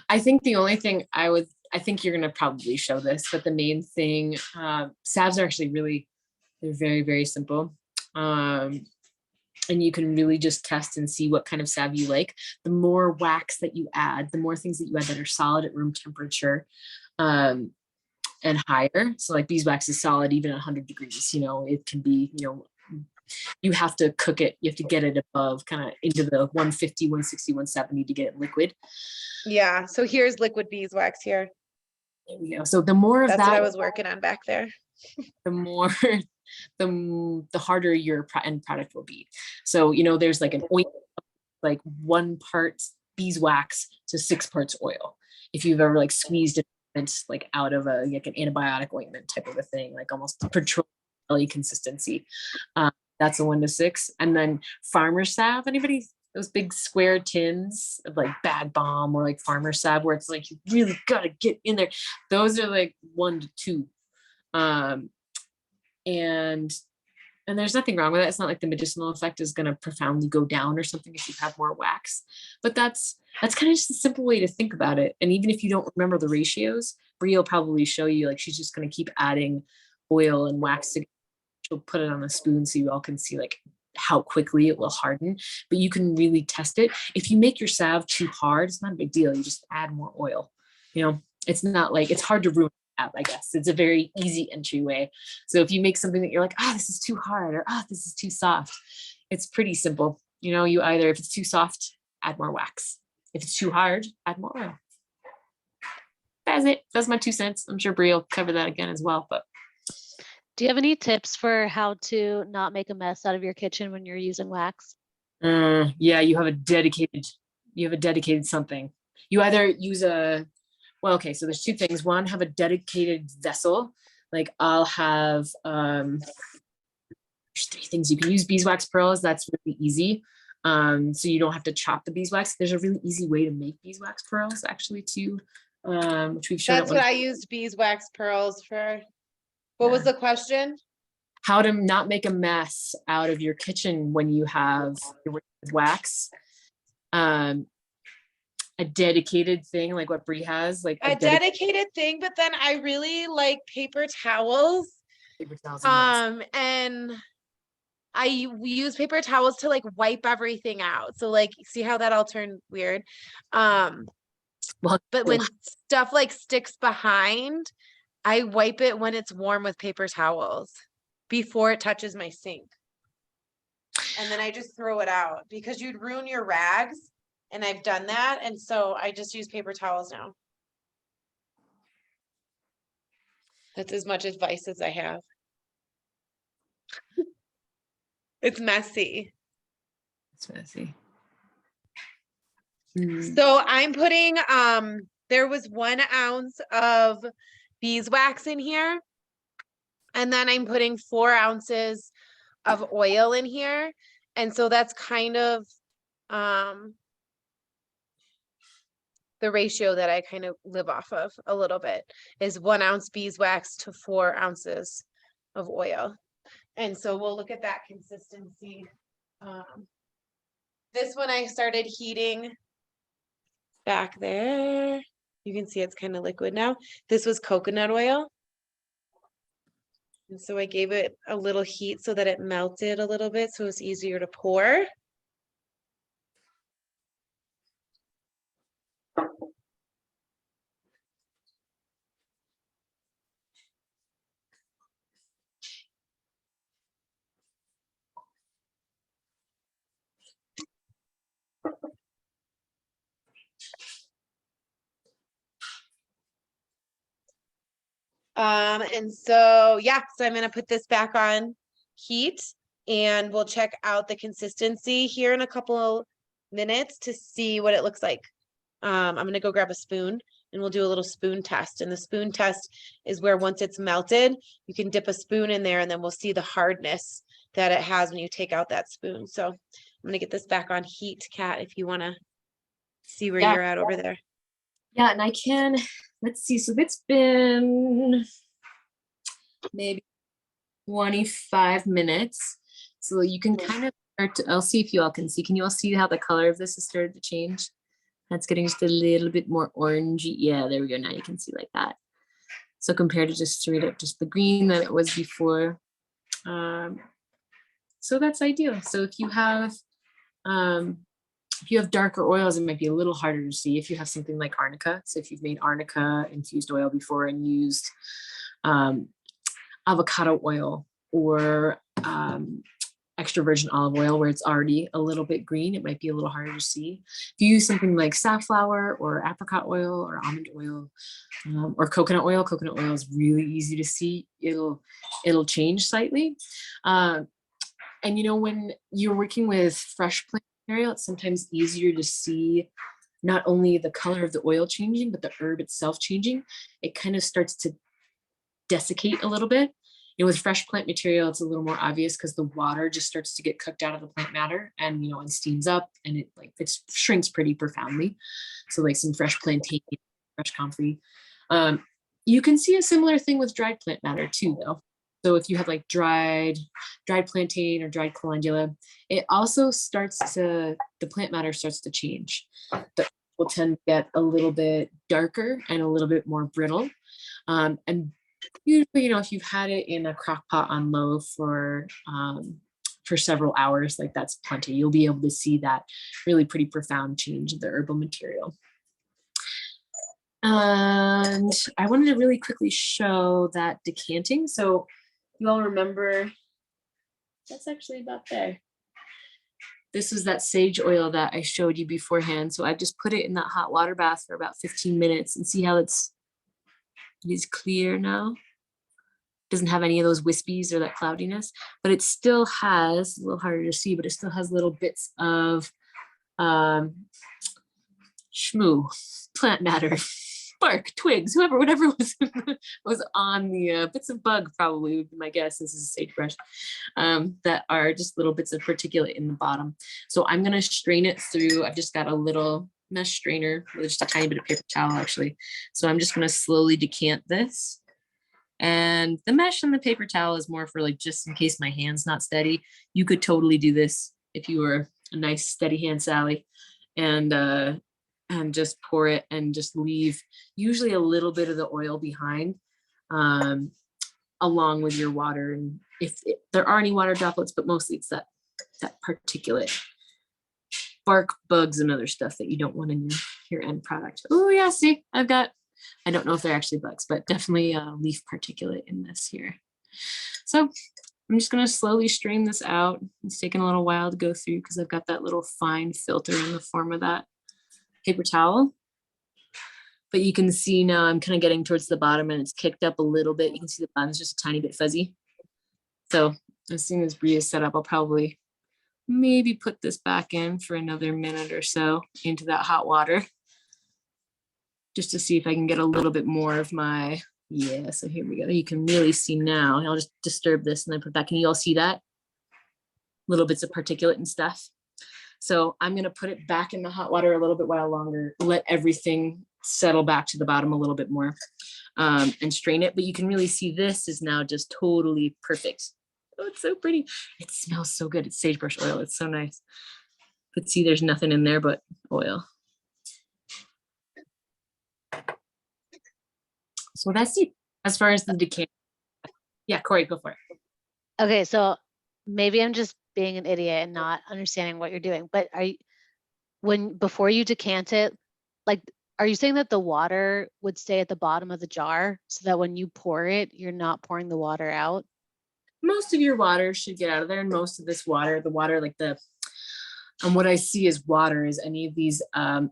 I think the only thing I think you're going to probably show this, but the main thing, salves are actually really, they're very, very simple. And you can really just test and see what kind of salve you like. The more wax that you add, the more things that you add that are solid at room temperature, and higher. So like beeswax is solid even at 100 degrees, it can be, you have to cook it. You have to get it above kind of into the 150, 160, 170 to get it liquid. Yeah. So here's liquid beeswax here. There we go. So the more of That's that what I was working on back there. The more, the harder your end product will be. So, there's like an oil, like 1 part beeswax to 6 parts oil. If you've ever like squeezed it like out of like an antibiotic ointment type of a thing, like almost petroleum consistency. That's a 1 to 6. And then farmer salve, anybody, those big square tins of like Bag Balm or like farmer salve where it's like you really gotta get in there. Those are like 1 to 2. And there's nothing wrong with it. It's not like the medicinal effect is going to profoundly go down or something if you have more wax, but that's kind of just a simple way to think about it. And even if you don't remember the ratios, Brie will probably show you, like, she's just going to keep adding oil and wax together. She'll put it on a spoon so you all can see like how quickly it will harden, but you can really test it. If you make your salve too hard, it's not a big deal. You just add more oil. It's not like, it's hard to ruin it, I guess. It's a very easy entryway. So if you make something that you're like, this is too hard, or this is too soft, it's pretty simple. You either, if it's too soft, add more wax. If it's too hard, add more oil. That's it. That's my 2 cents. I'm sure Brie will cover that again as well, but. Do you have any tips for how to not make a mess out of your kitchen when you're using wax? Yeah, you have a dedicated you have a dedicated something. You either use well, okay, so there's two things. One, have a dedicated vessel. Like I'll have, there's three things. You can use beeswax pearls. That's really easy. So you don't have to chop the beeswax. There's a really easy way to make beeswax pearls actually too, which we've shown. That's what I used beeswax pearls for. What was Yeah. the question? How to not make a mess out of your kitchen when you have your wax. A dedicated thing like what Brie has, like A dedicated thing, but then I really like paper towels. paper towels and wax. And we use paper towels to like wipe everything out. So like, see how that all turned weird? Well, But when stuff like sticks behind, I wipe it when it's warm with paper towels before it touches my sink. And then I just throw it out because you'd ruin your rags. And I've done that. And so I just use paper towels now. That's as much advice as I have. It's messy. it's messy. So I'm putting, there was 1 ounce of beeswax in here. And then I'm putting 4 ounces of oil in here. And so that's kind of, the ratio that I kind of live off of a little bit is 1 ounce beeswax to 4 ounces of oil. And so we'll look at that consistency. This one I started heating back there. You can see it's kind of liquid now. This was coconut oil. And so I gave it a little heat so that it melted a little bit so it's easier to pour. And so, yeah, so I'm gonna put this back on heat and we'll check out the consistency here in a couple of minutes to see what it looks like. I'm gonna go grab a spoon and we'll do a little spoon test. And the spoon test is where once it's melted, you can dip a spoon in there and then we'll see the hardness that it has when you take out that spoon. So I'm gonna get this back on heat, Kat, if you wanna see where Yeah. you're at over there. Yeah, and I can, let's see, so it's been maybe 25 minutes. So you can kind of start to, I'll see if you all can see. Can you all see how the color of this has started to change? That's getting just a little bit more orangey. Yeah, there we go. Now you can see like that. So compared to just straight up just the green that it was before. So that's ideal. So if you have darker oils, it might be a little harder to see if you have something like arnica. So if you've made arnica infused oil before and used avocado oil or extra virgin olive oil where it's already a little bit green, it might be a little harder to see. If you use something like safflower or apricot oil or almond oil or coconut oil is really easy to see. It'll change slightly. And you know, when you're working with fresh plant material, it's sometimes easier to see not only the color of the oil changing, but the herb itself changing. It kind of starts to desiccate a little bit. You know, with fresh plant material, it's a little more obvious because the water just starts to get cooked out of the plant matter and, you know, and steams up and it shrinks pretty profoundly. So like some fresh plantain, fresh comfrey. You can see a similar thing with dried plant matter too, though. So if you have like dried plantain or dried calendula, it also the plant matter starts to change. The will tend to get a little bit darker and a little bit more brittle. And usually, you know, if you've had it in a crock pot on low for several hours, like that's plenty. You'll be able to see that really pretty profound change in the herbal material. And I wanted to really quickly show that decanting. So you all remember, that's actually about there. This is that sage oil that I showed you beforehand. So I just put it in that hot water bath for about 15 minutes and see how it is clear now. Doesn't have any of those wispies or that cloudiness, but it still has, a little harder to see, but it still has little bits of shmoo, plant matter, bark, twigs, whatever was on the bits of bug, probably would be my guess. This is a sagebrush, that are just little bits of particulate in the bottom. So I'm gonna strain it through. I've just got a little mesh strainer with just a tiny bit of paper towel, actually. So I'm just gonna slowly decant this. And the mesh and the paper towel is more for like, just in case my hand's not steady. You could totally do this if you were a nice steady hand Sally, and just pour it and just leave usually a little bit of the oil behind, along with your water. And if there are any water droplets, but mostly it's that particulate bark, bugs, and other stuff that you don't want in your end product. Oh yeah, see, I don't know if they're actually bugs, but definitely leaf particulate in this here. So I'm just gonna slowly strain this out. It's taking a little while to go through because I've got that little fine filter in the form of that paper towel. But you can see now I'm kind of getting towards the bottom and it's kicked up a little bit. You can see the bottom's just a tiny bit fuzzy. So as soon as Bria's set up, I'll probably maybe put this back in for another minute or so into that hot water, just to see if I can get a little bit more of my, yeah, so here we go. You can really see now. I'll just disturb this and then put back. Can you all see that? Little bits of particulate and stuff. So I'm gonna put it back in the hot water a little bit while longer, let everything settle back to the bottom a little bit more, and strain it. But you can really see this is now just totally perfect. Oh, it's so pretty. It smells so good. It's sagebrush oil. It's so nice. But see, there's nothing in there but oil. So that's it as far as the decant. Yeah, Corey, go for it. Okay, so maybe I'm just being an idiot and not understanding what you're doing, but before you decant it, like, are you saying that the water would stay at the bottom of the jar so that when you pour it, you're not pouring the water out? Most of your water should get out of there, and most of this water, the water, like and what I see as water is any of these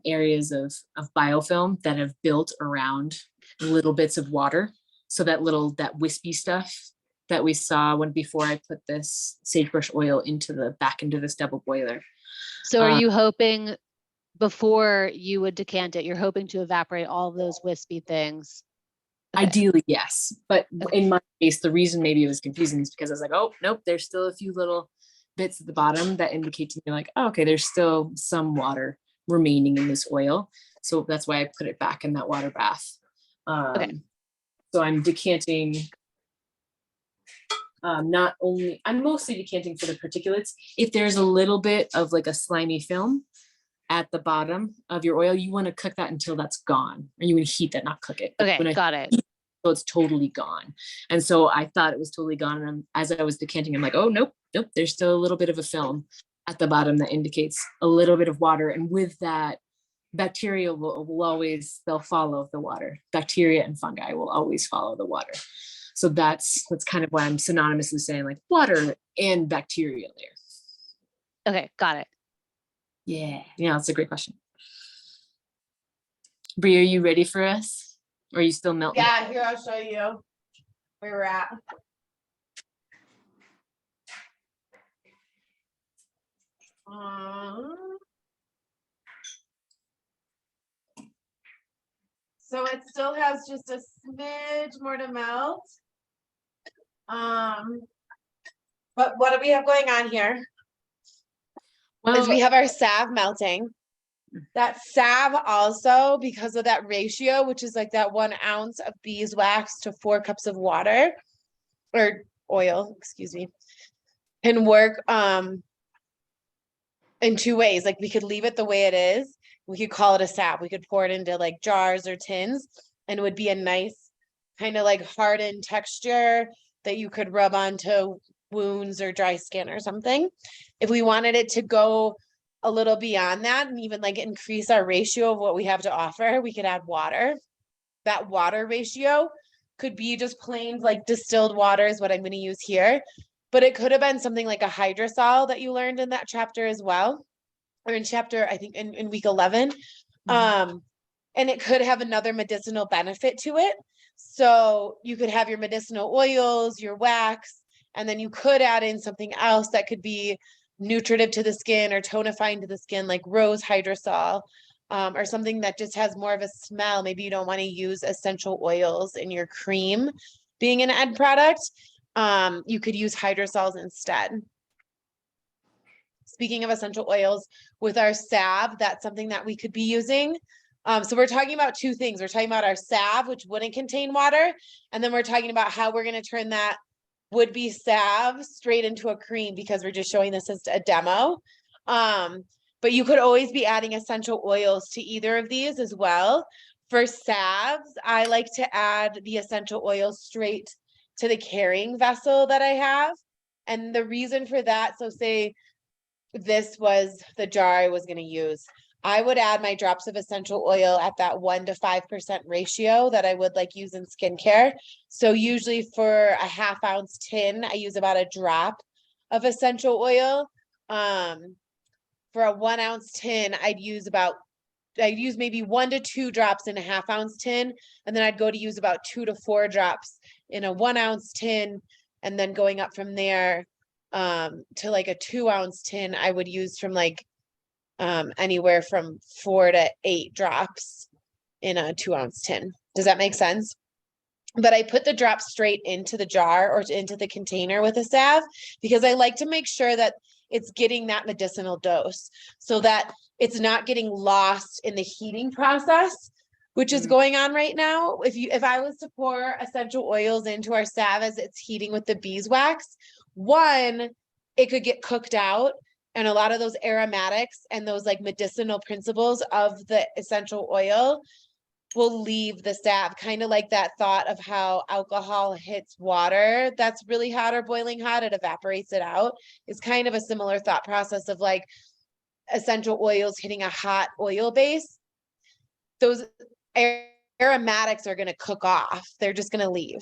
areas of biofilm that have built around little bits of water. So that wispy stuff that we saw before I put this sagebrush oil back into this double boiler. So are you hoping before you would decant it, you're hoping to evaporate all of those wispy things? Okay. Ideally, yes. But in my case, the reason maybe it was confusing is because I was like, oh, nope, there's still a few little bits at the bottom that indicate to me like, oh, okay, there's still some water remaining in this oil. So that's why I put it back in that water bath. Okay. So I'm decanting, I'm mostly decanting for the particulates. If there's a little bit of like a slimy film at the bottom of your oil, you want to cook that until that's gone, or you want to heat that, not cook it. Okay, got it. So it's totally gone. And so I thought it was totally gone. And as I was decanting, I'm like, oh, nope, there's still a little bit of a film at the bottom that indicates a little bit of water. And with that, bacteria will always, they'll follow the water. Bacteria and fungi will always follow the water. So that's kind of why I'm synonymously saying like water and bacteria there. Okay, got it. Yeah, that's a great question. Brie, are you ready for us? Or are you still melting? Yeah, here, I'll show you where we're at. So it still has just a smidge more to melt. But what do we have going on here? Is we have our salve melting. That salve also, because of that ratio, which is like that 1 ounce of beeswax to 4 cups of water or oil, excuse me, can work in 2 ways. Like we could leave it the way it is. We could call it a salve. We could pour it into like jars or tins, and it would be a nice kind of like hardened texture that you could rub onto wounds or dry skin or something. If we wanted it to go a little beyond that and even like increase our ratio of what we have to offer, we could add water. That water ratio could be just plain like distilled water is what I'm going to use here, but it could have been something like a hydrosol that you learned in that chapter as well, or in chapter, I think in week 11. And it could have another medicinal benefit to it. So you could have your medicinal oils, your wax, and then you could add in something else that could be nutritive to the skin or tonifying to the skin, like rose hydrosol. or something that just has more of a smell. Maybe you don't want to use essential oils in your cream being an end product. You could use hydrosols instead. Speaking of essential oils, with our salve, that's something that we could be using. So we're talking about two things. We're talking about our salve, which wouldn't contain water. And then we're talking about how we're going to turn that would-be salve straight into a cream, because we're just showing this as a demo. But you could always be adding essential oils to either of these as well. For salves, I like to add the essential oils straight to the carrying vessel that I have. And the reason for that, so say this was the jar I was going to use, I would add my drops of essential oil at that 1 to 5% ratio that I would like use in skincare. So usually for a 1/2 ounce tin, I use about a drop of essential oil. For a 1 ounce tin, I'd use maybe 1 to 2 drops in a 1/2 ounce tin. And then I'd go to use about 2 to 4 drops in a 1 ounce tin. And then going up from there to like a 2 ounce tin, I would use from like anywhere from 4 to 8 drops in a 2 ounce tin. Does that make sense? But I put the drops straight into the jar or into the container with a salve, because I like to make sure that it's getting that medicinal dose, so that it's not getting lost in the heating process, which is going on right now. If I was to pour essential oils into our salve as it's heating with the beeswax, one, it could get cooked out, and a lot of those aromatics and those like medicinal principles of the essential oil will leave the salve, kind of like that thought of how alcohol hits water that's really hot or boiling hot, it evaporates it out. It's kind of a similar thought process of like essential oils hitting a hot oil base. Those aromatics are going to cook off. They're just going to leave.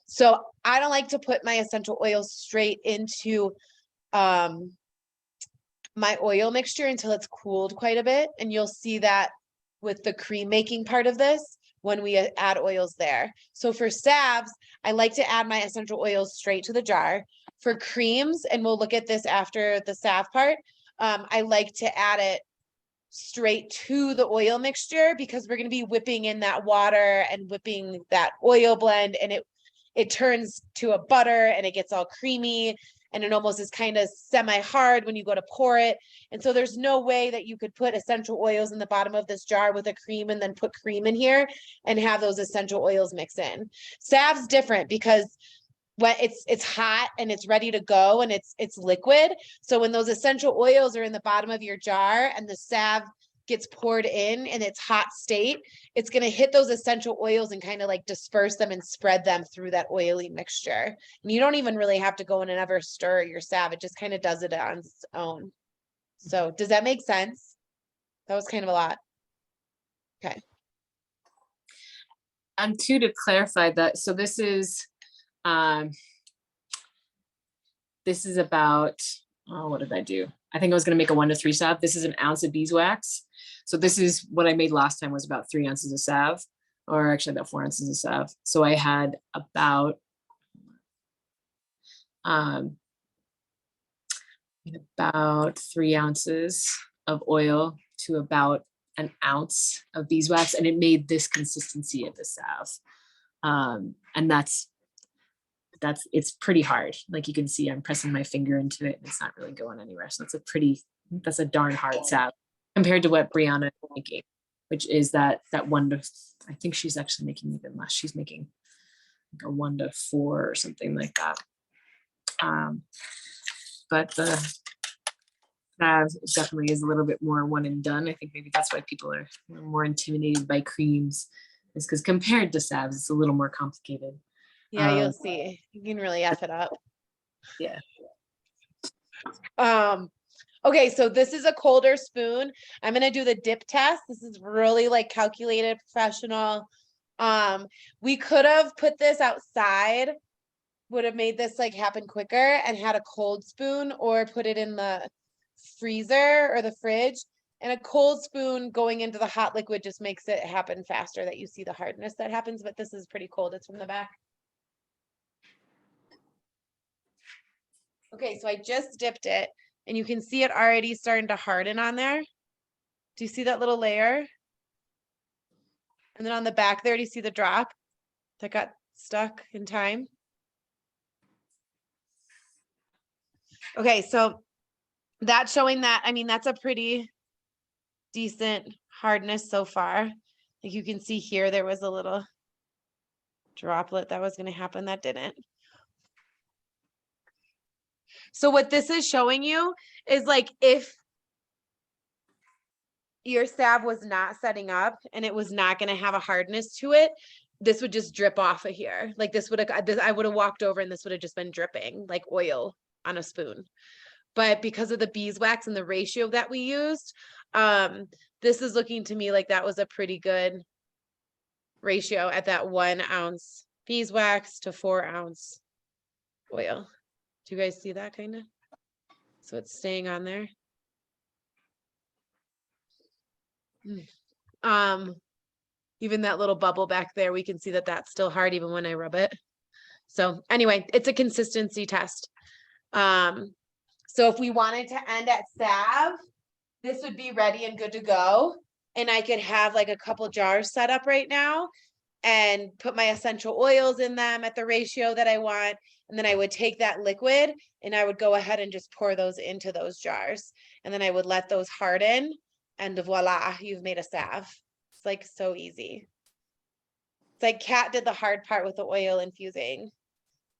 So I don't like to put my essential oils straight into my oil mixture until it's cooled quite a bit. And you'll see that with the cream making part of this when we add oils there. So for salves, I like to add my essential oils straight to the jar. For creams, and we'll look at this after the salve part, I like to add it straight to the oil mixture, because we're going to be whipping in that water and whipping that oil blend, and it turns to a butter and it gets all creamy, and it almost is kind of semi-hard when you go to pour it. And so there's no way that you could put essential oils in the bottom of this jar with a cream and then put cream in here and have those essential oils mix in. Salve's different because when it's hot and it's ready to go and it's liquid. So when those essential oils are in the bottom of your jar and the salve gets poured in its hot state, it's going to hit those essential oils and kind of like disperse them and spread them through that oily mixture. And you don't even really have to go in and ever stir your salve. It just kind of does it on its own. So does that make sense? That was kind of a lot. Okay. And two, to clarify that, so this is about, oh, what did I do? I think I was going to make a 1 to 3 salve. This is an ounce of beeswax. So this is what I made last time, was about 3 ounces of salve, or actually about 4 ounces of salve. So I had about 3 ounces of oil to about an ounce of beeswax, and it made this consistency of the salve. And it's pretty hard. Like you can see, I'm pressing my finger into it and it's not really going anywhere. So that's a darn hard salve compared to what Brianna is making, which is that 1 to, I think she's actually making even less. She's making like a 1 to 4 or something like that. But the salve definitely is a little bit more one and done. I think maybe that's why people are more intimidated by creams, is because compared to salves, it's a little more complicated. Yeah, you'll see. You can really F it up. Yeah. Okay, so this is a colder spoon. I'm gonna do the dip test. This is really like calculated, professional. We could have put this outside, would have made this like happen quicker, and had a cold spoon, or put it in the freezer or the fridge. And a cold spoon going into the hot liquid just makes it happen faster, that you see the hardness that happens, but this is pretty cold. It's from the back. Okay, so I just dipped it and you can see it already starting to harden on there. Do you see that little layer? And then on the back there, do you see the drop that got stuck in time? Okay, so that's showing that, I mean, that's a pretty decent hardness so far. Like you can see here, there was a little droplet that was going to happen that didn't. So what this is showing you is like if your salve was not setting up and it was not going to have a hardness to it, this would just drip off of here. Like this would have, I would have walked over and this would have just been dripping like oil on a spoon. But because of the beeswax and the ratio that we used, this is looking to me like that was a pretty good ratio at that 1 ounce beeswax to 4 ounce oil. Do you guys see that kind of? So it's staying on there. Even that little bubble back there, we can see that that's still hard even when I rub it. So anyway, it's a consistency test. So if we wanted to end at salve, this would be ready and good to go. And I could have like a couple jars set up right now and put my essential oils in them at the ratio that I want. And then I would take that liquid and I would go ahead and just pour those into those jars. And then I would let those harden and voila, you've made a salve. It's like so easy. It's like Kat did the hard part with the oil infusing.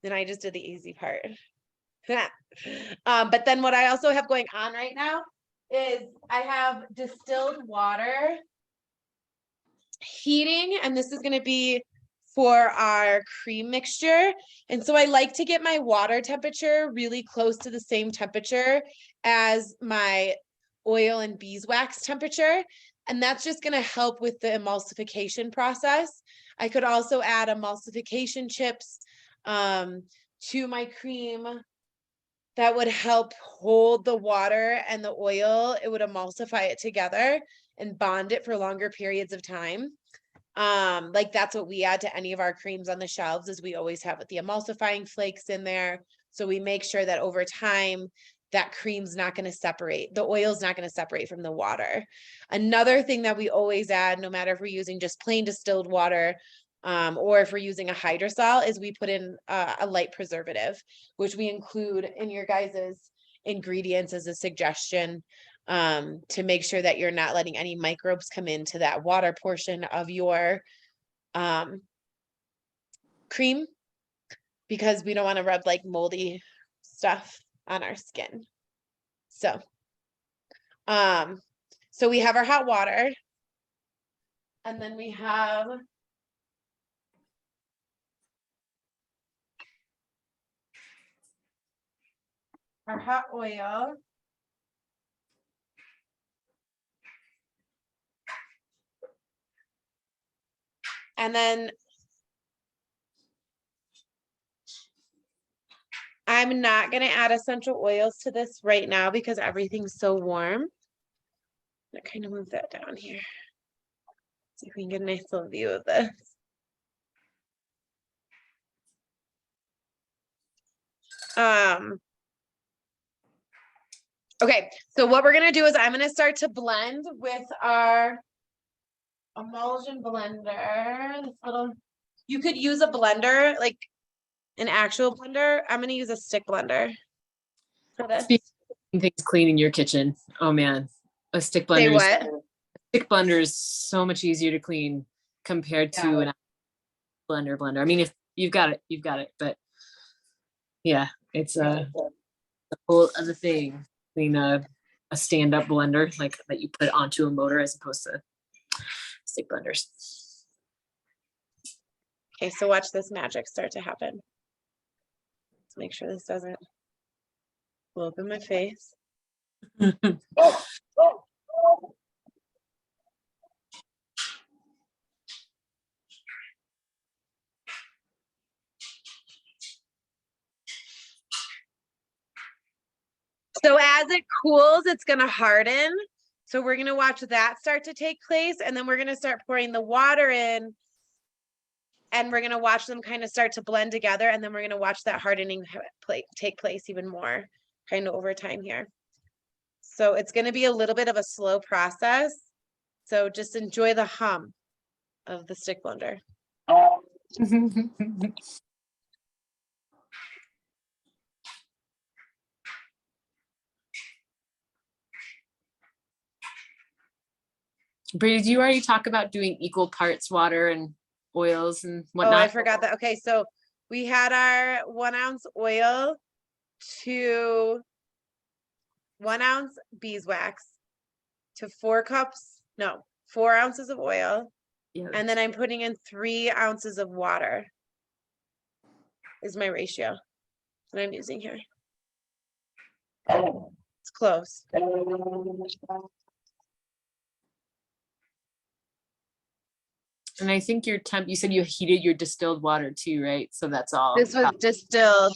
Then I just did the easy part. But then what I also have going on right now is I have distilled water heating, and this is going to be for our cream mixture. And so I like to get my water temperature really close to the same temperature as my oil and beeswax temperature. And that's just going to help with the emulsification process. I could also add emulsification chips to my cream. That would help hold the water and the oil. It would emulsify it together and bond it for longer periods of time. Like that's what we add to any of our creams on the shelves is we always have the emulsifying flakes in there. So we make sure that over time that cream's not going to separate. The oil's not going to separate from the water. Another thing that we always add, no matter if we're using just plain distilled water, or if we're using a hydrosol, is we put in a light preservative, which we include in your guys's ingredients as a suggestion to make sure that you're not letting any microbes come into that water portion of your cream, because we don't want to rub like moldy stuff on our skin. So we have our hot water, and then we have our hot oil. And then I'm not going to add essential oils to this right now because everything's so warm. I'm kind of move that down here. See if we can get a nice little view of this. Okay, so what we're going to do is I'm going to start to blend with our emulsion blender. This little, you could use a blender, like an actual blender. I'm going to use a stick blender for this. Things clean in your kitchen. Oh man, a stick Say blender. what? A stick blender is so much easier to clean compared to an blender. I mean, if you've got it, you've got it. But yeah, it's a whole other thing. Clean a stand-up blender like that you put onto a motor as opposed to stick blenders. Okay, so watch this magic start to happen. Let's make sure this doesn't blow up in my face. So as it cools, it's going to harden. So we're going to watch that start to take place, and then we're going to start pouring the water in, and we're going to watch them kind of start to blend together, and then we're going to watch that hardening take place even more kind of over time here. So it's going to be a little bit of a slow process. So just enjoy the hum of the stick blender. Bree, did you already talk about doing equal parts water and oils and Oh, I whatnot? forgot that. Okay, so we had our 1 ounce oil to 1 ounce beeswax to 4 cups, no, 4 ounces of oil. Yeah, And then I'm putting in 3 ounces of water is my ratio that I'm using here. It's close. and I think your temp, you said you heated your distilled water too, right? So that's all. This was distilled.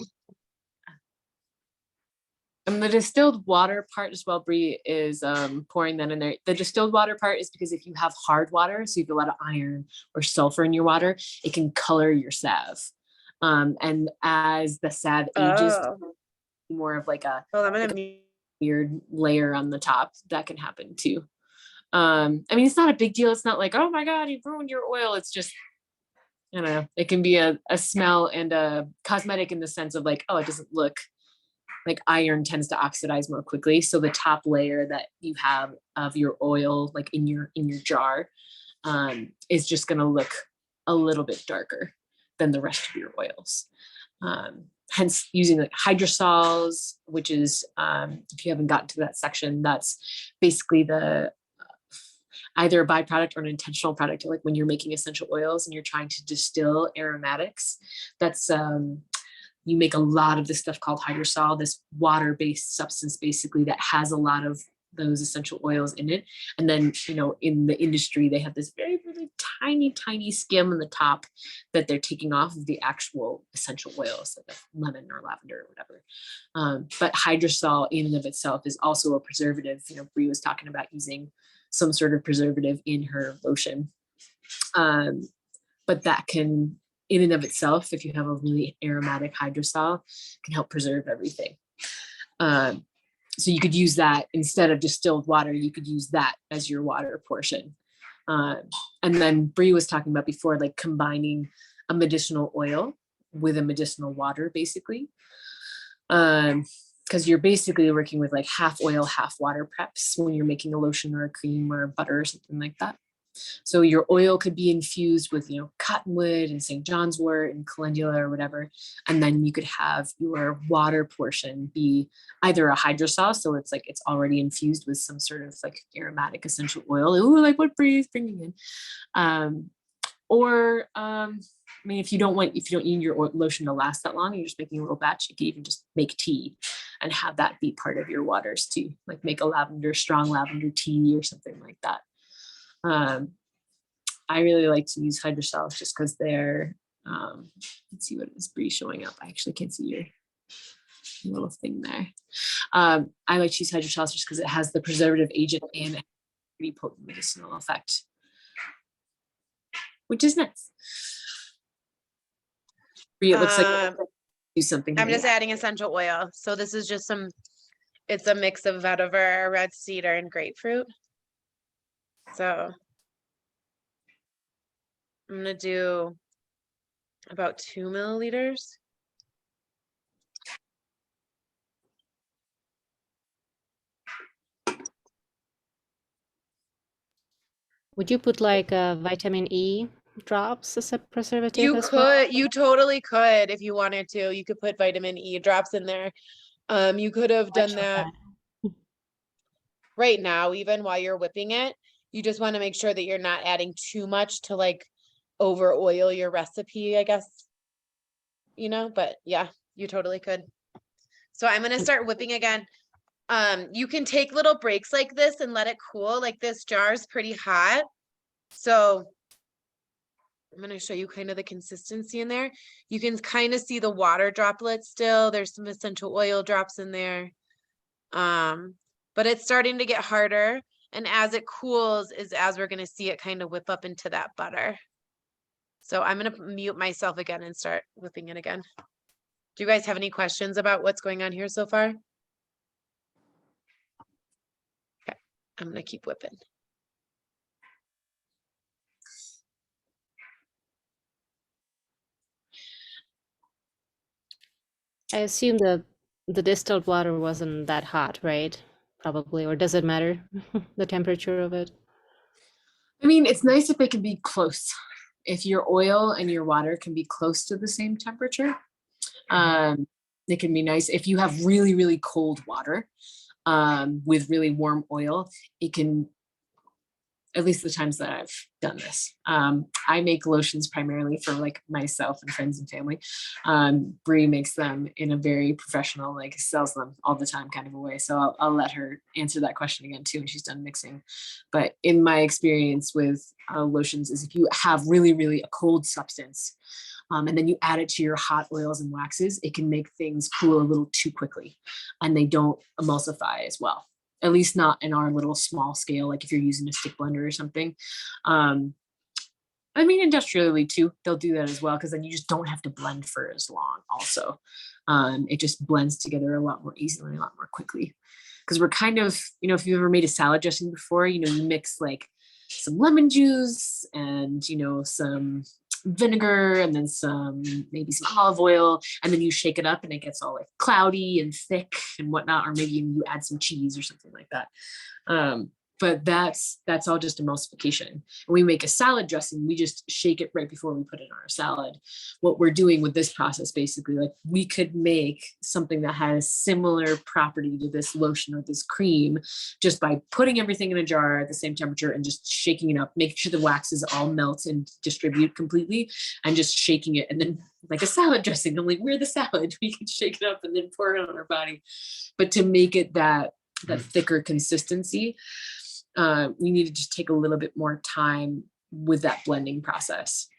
And the distilled water part as well, Brie, is pouring that in there. The distilled water part is because if you have hard water, so you have a lot of iron or sulfur in your water, it can color your salve. And as the salve ages, Oh, more of like a well, I'm gonna mute. weird layer on the top, that can happen too. I mean, it's not a big deal. It's not like, oh my God, you've ruined your oil. It's just, I don't know, it can be a smell and a cosmetic in the sense of like, oh, it doesn't look like iron tends to oxidize more quickly. So the top layer that you have of your oil, like in your jar, is just going to look a little bit darker than the rest of your oils. Hence using like hydrosols, which is, if you haven't gotten to that section, that's basically the either a byproduct or an intentional product. Like when you're making essential oils and you're trying to distill aromatics, that's you make a lot of this stuff called hydrosol, this water-based substance basically that has a lot of those essential oils in it. And then, you know, in the industry, they have this very, really tiny skim on the top that they're taking off of the actual essential oils, like lemon or lavender or whatever. But hydrosol in and of itself is also a preservative. You know, Brie was talking about using some sort of preservative in her lotion. But that can, in and of itself, if you have a really aromatic hydrosol, can help preserve everything. So you could use that instead of distilled water, you could use that as your water portion. And then Brie was talking about before, like combining a medicinal oil with a medicinal water, basically. Because you're basically working with like half oil, half water preps when you're making a lotion or a cream or a butter or something like that. So your oil could be infused with, you know, cottonwood and St. John's wort and calendula or whatever. And then you could have your water portion be either a hydrosol, so it's like it's already infused with some sort of like aromatic essential oil. Ooh, like what Brie is bringing in. I mean, if you don't need your lotion to last that long, you're just making a little batch, you can even just make tea and have that be part of your waters too. Like make a strong lavender tea or something like that. I really like to use hydrosols just because they're, let's see what is Bree showing up. I actually can't see your little thing there. I like to use hydrosols just because it has the preservative agent and a pretty potent medicinal effect, which is nice. Bree, it looks like do something. I'm here. just adding essential oil. So this is just it's a mix of vetiver, red cedar, and grapefruit. So I'm gonna do about 2 milliliters. Would you put like a vitamin E drops as a preservative as well? You totally could if you wanted to. You could put vitamin E drops in there. You could have done that right now, even while you're whipping it. You just want to make sure that you're not adding too much to like over oil your recipe, I guess. You know, but yeah, you totally could. So I'm gonna start whipping again. You can take little breaks like this and let it cool. Like this jar is pretty hot. So I'm going to show you kind of the consistency in there. You can kind of see the water droplets still. There's some essential oil drops in there. But it's starting to get harder. And as it cools is as we're going to see it kind of whip up into that butter. So I'm going to mute myself again and start whipping it again. Do you guys have any questions about what's going on here so far? Okay, I'm going to keep whipping. I assume the distilled water wasn't that hot, right? Probably, or does it matter the temperature of it? I mean, it's nice if they can be close. If your oil and your water can be close to the same temperature, it can be nice. If you have really, really cold water with really warm oil, it can, at least the times that I've done this. I make lotions primarily for like myself and friends and family. Brie makes them in a very professional, like sells them all the time kind of a way. So I'll let her answer that question again too when she's done mixing. But in my experience with lotions is if you have really, really a cold substance, and then you add it to your hot oils and waxes, it can make things cool a little too quickly and they don't emulsify as well. At least not in our little small scale, like if you're using a stick blender or something. I mean, industrially too, they'll do that as well, because then you just don't have to blend for as long also. It just blends together a lot more easily, a lot more quickly. Because we're kind of, if you've ever made a salad dressing before, you mix like some lemon juice and, some vinegar and then maybe some olive oil, and then you shake it up and it gets all like cloudy and thick and whatnot, or maybe you add some cheese or something like that. But that's all just emulsification. And we make a salad dressing, we just shake it right before we put it on our salad. What we're doing with this process, basically, like we could make something that has similar property to this lotion or this cream just by putting everything in a jar at the same temperature and just shaking it up, making sure the waxes all melt and distribute completely, and just shaking it. And then like a salad dressing, I'm like, we're the salad. We can shake it up and then pour it on our body. But to make it that thicker consistency, we need to just take a little bit more time with that blending process,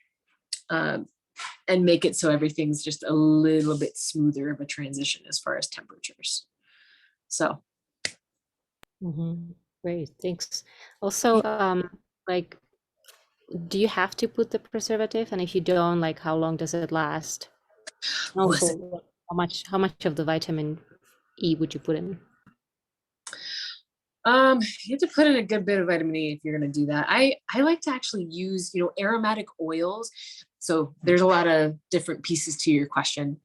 and make it so everything's just a little bit smoother of a transition as far as temperatures. So. Great, thanks. Also, like, do you have to put the preservative? And if you don't, like, how long does it last? Also, how much of the vitamin E would you put in? You have to put in a good bit of vitamin E if you're going to do that. I like to actually use, aromatic oils. So there's a lot of different pieces to your question.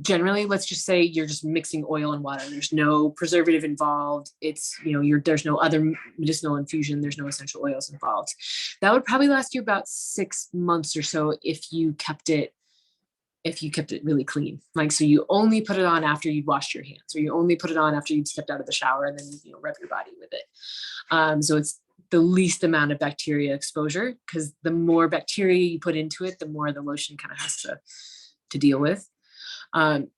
Generally, let's just say you're just mixing oil and water. There's no preservative involved. It's, there's no other medicinal infusion. There's no essential oils involved. That would probably last you about 6 months or so if you kept it really clean. Like, so you only put it on after you'd washed your hands, or you only put it on after you'd stepped out of the shower and then, rub your body with it. So it's the least amount of bacteria exposure, because the more bacteria you put into it, the more the lotion kind of has to deal with. If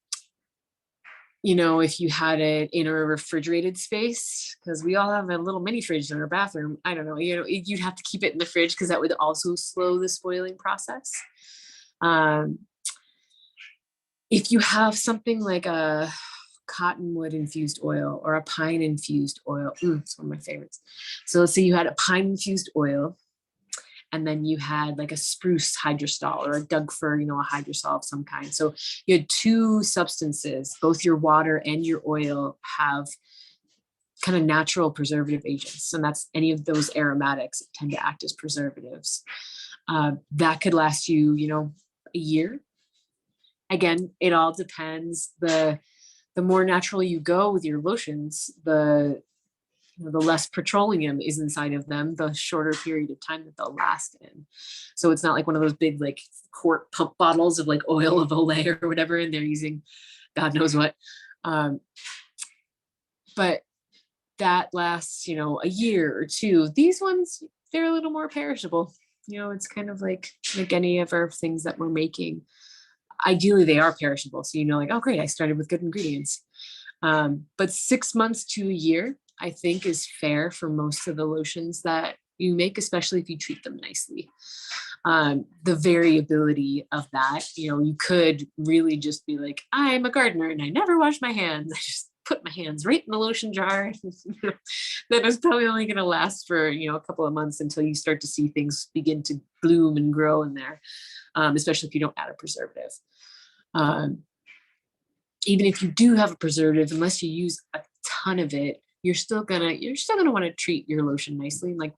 you had it in a refrigerated space, because we all have a little mini fridge in our bathroom, I don't know, you'd have to keep it in the fridge because that would also slow the spoiling process. If you have something like a cottonwood infused oil or a pine infused oil, it's one of my favorites. So let's say you had a pine infused oil, and then you had like a spruce hydrosol or a Doug fir, a hydrosol of some kind. So you had two substances, both your water and your oil have kind of natural preservative agents. And that's any of those aromatics that tend to act as preservatives. That could last you, a year. Again, it all depends. The more natural you go with your lotions, the less petroleum is inside of them, the shorter period of time that they'll last in. So it's not like one of those big like quart pump bottles of like oil of Olay or whatever, and they're using God knows what. But that lasts, a year or two. These ones, they're a little more perishable. It's kind of like any of our things that we're making. Ideally, they are perishable. So, like, oh, great, I started with good ingredients. But 6 months to a year, I think, is fair for most of the lotions that you make, especially if you treat them nicely. The variability of that, you could really just be like, I'm a gardener and I never wash my hands. I just put my hands right in the lotion jar. That is probably only going to last for, a couple of months until you start to see things begin to bloom and grow in there, especially if you don't add a preservative. Even if you do have a preservative, unless you use a ton of it, you're still gonna want to treat your lotion nicely. Like,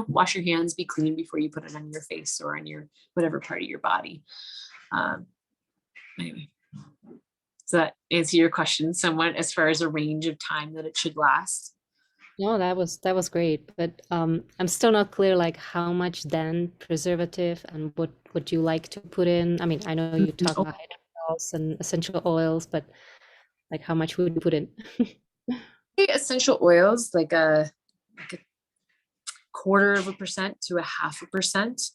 wash your hands, be clean before you put it on your face or on your whatever part of your body. Anyway, does that answer your question somewhat as far as a range of time that it should last? No, that was great, but I'm still not clear like how much then preservative and what would you like to put in? I mean, I know you talk Oh, about hydrosols and essential oils, but like how much would you put in? essential oils, like a 1/4% to 0.5%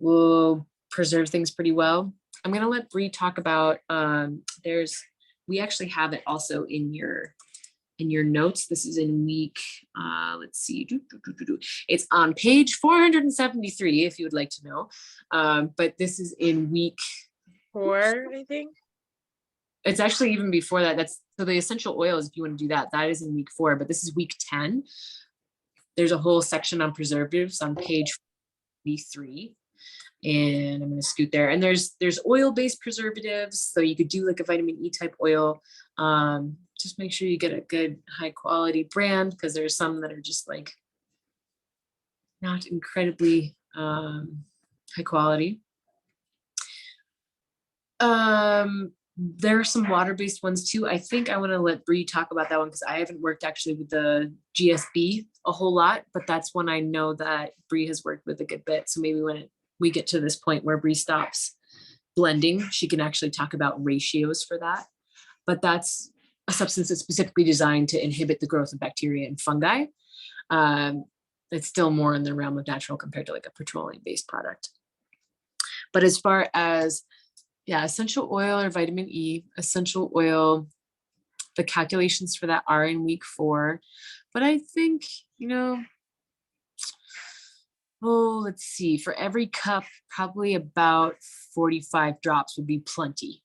will preserve things pretty well. I'm gonna let Bree talk about we actually have it also in your notes. This is in week let's see. It's on page 473 if you would like to know. But this is in week 4, I think. it's actually even before that. That's so the essential oils, if you want to do that, that is in week 4, but this is week 10. There's a whole section on preservatives on page 43. And I'm going to scoot there. And there's oil-based preservatives. So you could do like a vitamin E type oil. Just make sure you get a good high quality brand, because there's some that are just like not incredibly high quality. There are some water-based ones too. I think I want to let Bree talk about that one, because I haven't worked actually with the GSB a whole lot, but that's one I know that Bree has worked with a good bit. So maybe when we get to this point where Bree stops blending, she can actually talk about ratios for that. But that's a substance that's specifically designed to inhibit the growth of bacteria and fungi. It's still more in the realm of natural compared to like a petroleum-based product. But as far as essential oil or vitamin E, essential oil, the calculations for that are in week 4. But I think, let's see, for every cup, probably about 45 drops would be plenty,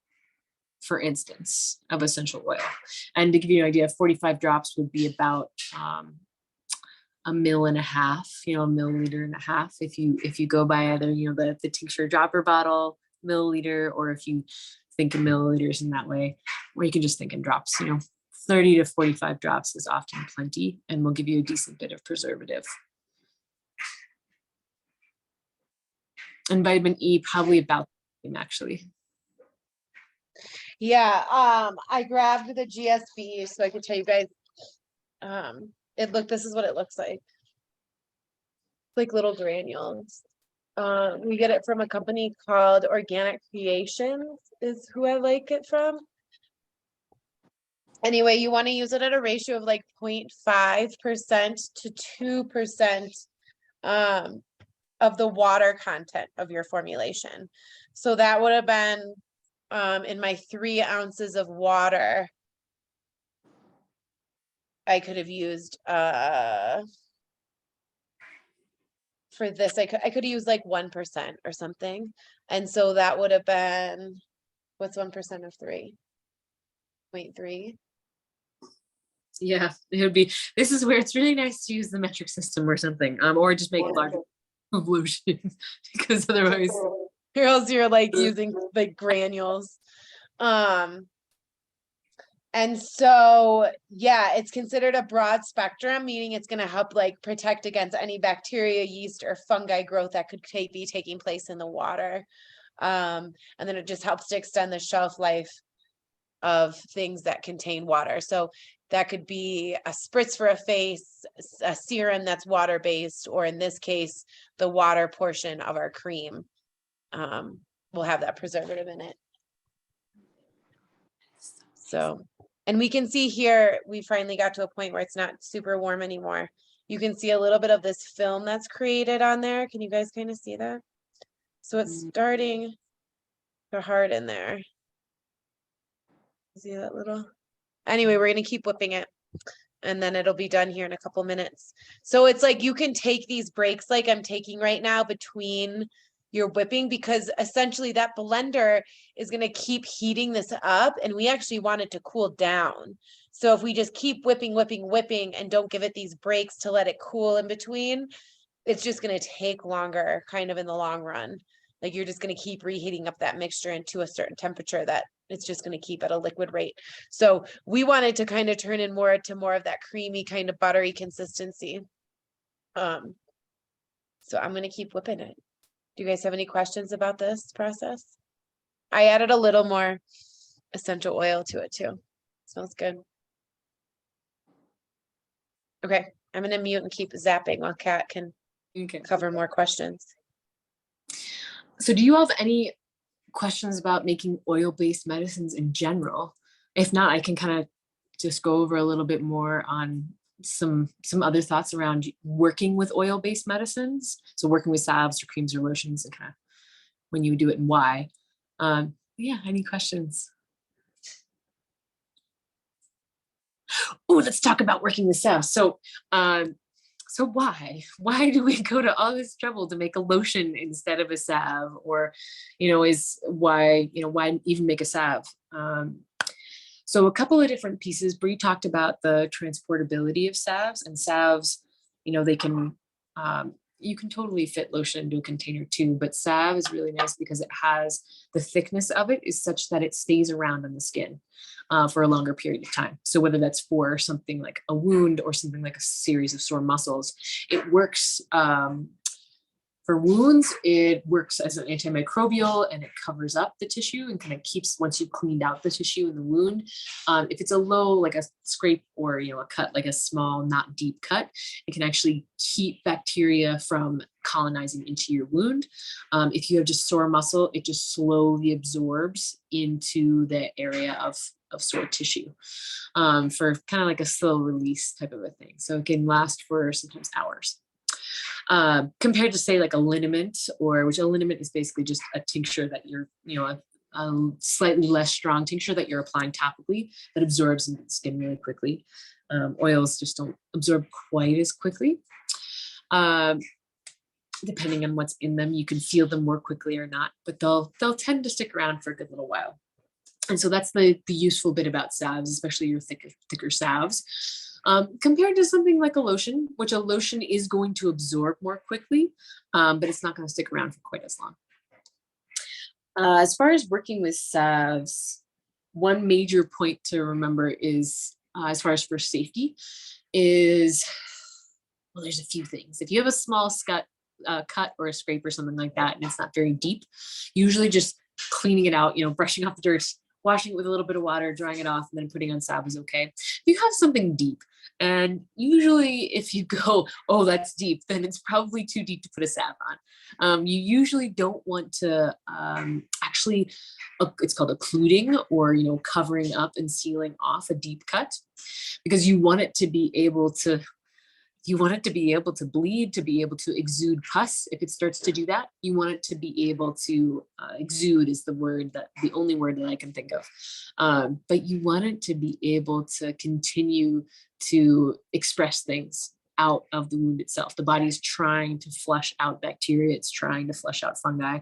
for instance, of essential oil. And to give you an idea, 45 drops would be about 1.5 ml, 1.5 milliliters. If you go by either, the tincture dropper bottle milliliter, or if you think in milliliters in that way, or you can just think in drops, 30 to 45 drops is often plenty and will give you a decent bit of preservative. And vitamin E, probably about the same, actually. Yeah, I grabbed the GSB so I could tell you guys. This is what it looks like little granules. We get it from a company called Organic Creations, is who I like it from. Anyway, you want to use it at a ratio of like 0.5% to 2% of the water content of your formulation. So that would have been in my 3 ounces of water, I could have used for this, I could have used like 1% or something. And so that would have been, what's 1% of 3? 0.3. Yeah, it would be, this is where it's really nice to use the metric system or something, or just make larger evolutions, because otherwise Or else you're like using like granules. And so, yeah, it's considered a broad spectrum, meaning it's going to help like protect against any bacteria, yeast, or fungi growth that could be taking place in the water. And then it just helps to extend the shelf life of things that contain water. So that could be a spritz for a face, a serum that's water-based, or in this case, the water portion of our cream will have that preservative in it. So, and we can see here, we finally got to a point where it's not super warm anymore. You can see a little bit of this film that's created on there. Can you guys kind of see that? So it's starting to harden there. See that little? Anyway, we're going to keep whipping it, and then it'll be done here in a couple minutes. So it's like you can take these breaks like I'm taking right now between your whipping, because essentially that blender is going to keep heating this up, and we actually want it to cool down. So if we just keep whipping and don't give it these breaks to let it cool in between, it's just going to take longer kind of in the long run. Like you're just going to keep reheating up that mixture into a certain temperature that it's just going to keep at a liquid rate. So we wanted to kind of turn in more of that creamy kind of buttery consistency. So I'm going to keep whipping it. Do you guys have any questions about this process? I added a little more essential oil to it too. Smells good. Okay, I'm gonna mute and keep zapping while Kat can Okay. cover more questions. So do you have any questions about making oil-based medicines in general? If not, I can kind of just go over a little bit more on some other thoughts around working with oil-based medicines. So working with salves or creams or lotions and kind of when you do it and why. Yeah, any questions? Oh, let's talk about working with salves. So why do we go to all this trouble to make a lotion instead of a salve, or why even make a salve? So a couple of different pieces. Bree talked about the transportability of salves, and salves, they can you can totally fit lotion into a container too, but salve is really nice because it has the thickness of it is such that it stays around on the skin for a longer period of time. So whether that's for something like a wound or something like a series of sore muscles, it works. For wounds, it works as an antimicrobial and it covers up the tissue and kind of keeps, once you've cleaned out the tissue in the wound. If it's a low, like a scrape or a cut, like a small, not deep cut, it can actually keep bacteria from colonizing into your wound. If you have just sore muscle, it just slowly absorbs into the area of sore tissue for kind of like a slow release type of a thing. So it can last for sometimes hours. Compared to say like a liniment, which a liniment is basically just a tincture that you're, a slightly less strong tincture that you're applying topically that absorbs into the skin really quickly. Oils just don't absorb quite as quickly. Depending on what's in them, you can feel them more quickly or not, but they'll tend to stick around for a good little while. And so that's the useful bit about salves, especially your thicker salves. Compared to something like a lotion, which a lotion is going to absorb more quickly, but it's not going to stick around for quite as long. As far as working with salves, one major point to remember is, as far as for safety, is, well, there's a few things. If you have a small cut or a scrape or something like that, and it's not very deep, usually just cleaning it out, brushing off the dirt, washing it with a little bit of water, drying it off, and then putting on salve is okay. If you have something deep, and usually if you go, oh, that's deep, then it's probably too deep to put a salve on. You usually don't want to actually, it's called occluding or, covering up and sealing off a deep cut, because you want it to be able to bleed, to be able to exude pus. If it starts to do that, you want it to be able to exude is the only word that I can think of. But you want it to be able to continue to express things out of the wound itself. The body is trying to flush out bacteria. It's trying to flush out fungi.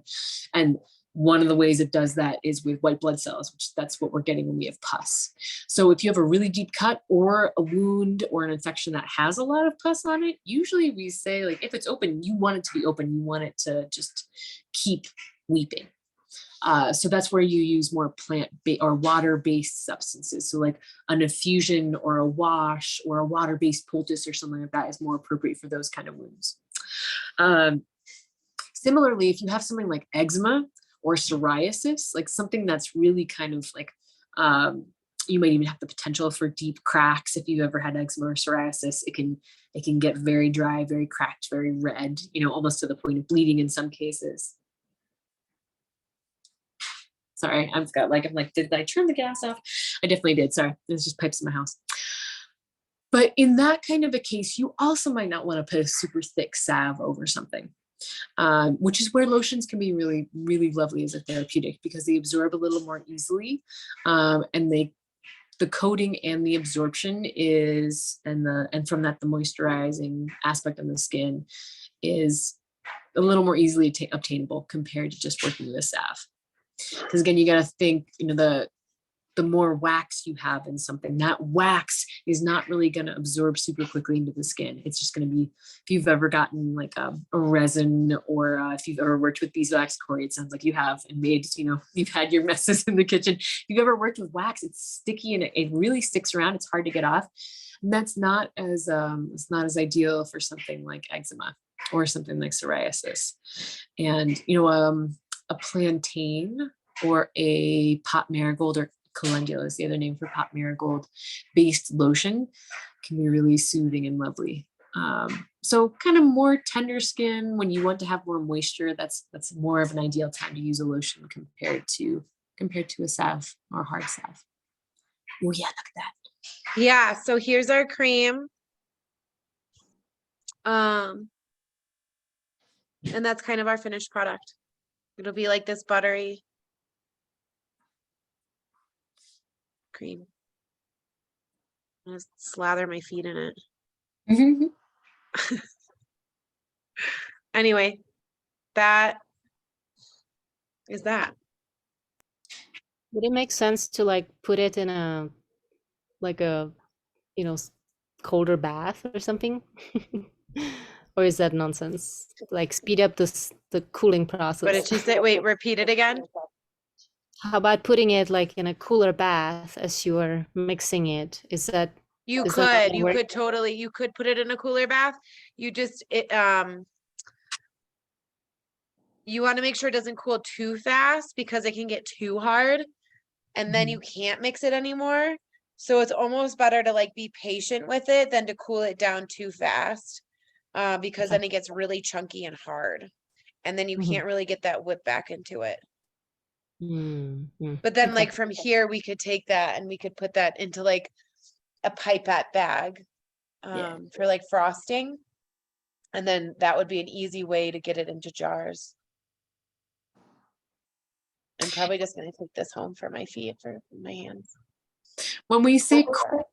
And one of the ways it does that is with white blood cells, which that's what we're getting when we have pus. So if you have a really deep cut or a wound or an infection that has a lot of pus on it, usually we say, like, if it's open, you want it to be open. You want it to just keep weeping. So that's where you use more or water-based substances. So like an infusion or a wash or a water-based poultice or something like that is more appropriate for those kind of wounds. Similarly, if you have something like eczema or psoriasis, like something that's really kind of like, you might even have the potential for deep cracks. If you've ever had eczema or psoriasis, it can get very dry, very cracked, very red, almost to the point of bleeding in some cases. Sorry, I'm like, did I turn the gas off? I definitely did. Sorry, there's just pipes in my house. But in that kind of a case, you also might not want to put a super thick salve over something, which is where lotions can be really, really lovely as a therapeutic because they absorb a little more easily, and the coating and the absorption and from that the moisturizing aspect on the skin is a little more easily obtainable compared to just working with a salve. Because again, you got to think, the more wax you have in something, that wax is not really going to absorb super quickly into the skin. It's just going to be, if you've ever gotten like a resin or if you've ever worked with beeswax, Corey, it sounds like you have, and made, you've had your messes in the kitchen. If you've ever worked with wax, it's sticky and it really sticks around. It's hard to get off. And that's not as, it's not as ideal for something like eczema or something like psoriasis. And, a plantain or a pot marigold, or calendula is the other name for pot marigold based lotion, can be really soothing and lovely. So kind of more tender skin, when you want to have more moisture, that's more of an ideal time to use a lotion compared to a salve or hard salve. Oh yeah, look at that. Yeah, so here's our cream. And that's kind of our finished product. It'll be like this buttery cream. I'm gonna slather my feet in it. Mhm. Anyway, that is that. Would it make sense to like put it in a like a colder bath or something? Or is that nonsense? Like speed up the cooling process. What did she say? Wait, repeat it again. How about putting it like in a cooler bath as you're mixing it? Is that You Is that not could, gonna you work? could totally, you could put it in a cooler bath. You just, you want to make sure it doesn't cool too fast because it can get too hard and then you can't mix it anymore. So it's almost better to like be patient with it than to cool it down too fast. Because Okay. then it gets really chunky and hard. And then you Mhm. can't really get that whip back into it. Mm-hmm. But then Okay. like from here, we could take that and we could put that into like a pipette bag Yeah. for like frosting. And then that would be an easy way to get it into jars. I'm probably just gonna take this home for my feet, for my hands. When we say cool,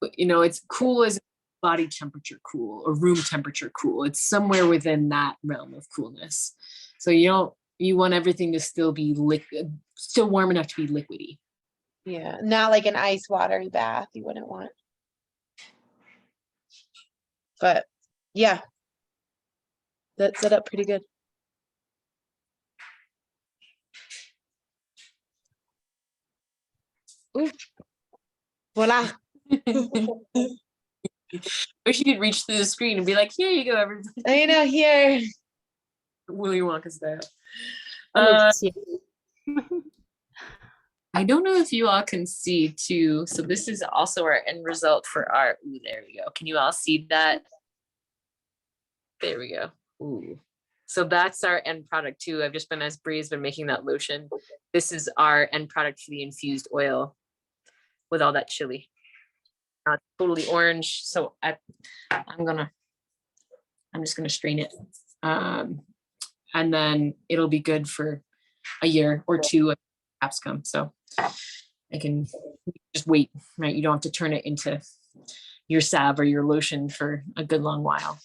it's cool as body temperature cool or room temperature cool. It's somewhere within that realm of coolness. So you want everything to still be liquid, still warm enough to be liquidy. Yeah, not like an ice watery bath you wouldn't want. But yeah, that set up pretty good. Ooh. Voila. Wish you could reach through the screen and be like, here you go, everybody. I know here. Willy Wonka style. Let's see. I don't know if you all can see too. So this is also our end result for our, ooh, there we go. Can you all see that? There we go. Ooh. So that's our end product too. I've just been, as Bree's been making that lotion. This is our end product for the infused oil with all that chili. Totally orange. So I'm just gonna strain it. And then it'll be good for a year or two of capsicum. So I can just wait, right? You don't have to turn it into your salve or your lotion for a good long while.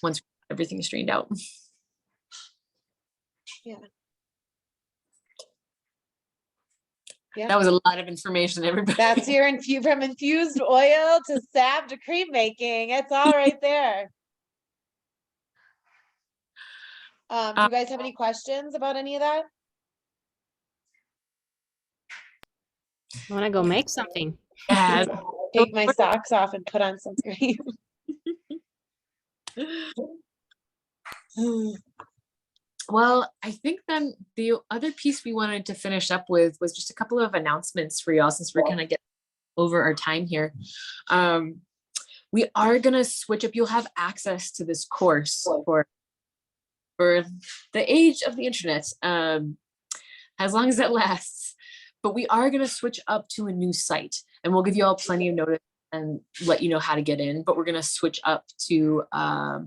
Once everything is strained out. Yeah. That was a lot of information, everybody. That's your from infused oil to salve to cream making. It's all right there. Do you guys have any questions about any of that? I want to go make something. Yeah. Take my socks off and put on some cream. Well, I think then the other piece we wanted to finish up with was just a couple of announcements for y'all, since we're kind of getting over our time here. We are gonna switch up. You'll have access to this course for the age of the internet, as long as it lasts. But we are gonna switch up to a new site, and we'll give you all plenty of notice and let you know how to get in. But we're gonna switch up to a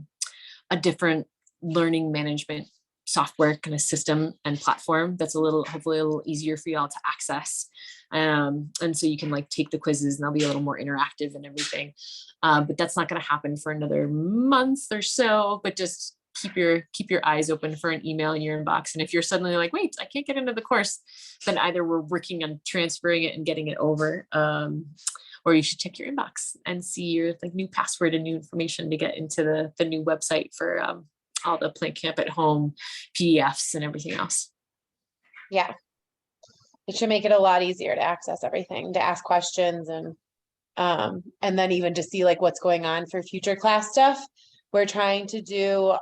different learning management software kind of system and platform that's hopefully a little easier for y'all to access. And so you can like take the quizzes and they'll be a little more interactive and everything. But that's not going to happen for another month or so, but just keep your eyes open for an email in your inbox. And if you're suddenly like, wait, I can't get into the course, then either we're working on transferring it and getting it over, or you should check your inbox and see your like new password and new information to get into the new website for all the Plant Camp at Home PDFs and everything else. Yeah. It should make it a lot easier to access everything, to ask questions and then even to see like what's going on for future class stuff. We're trying to do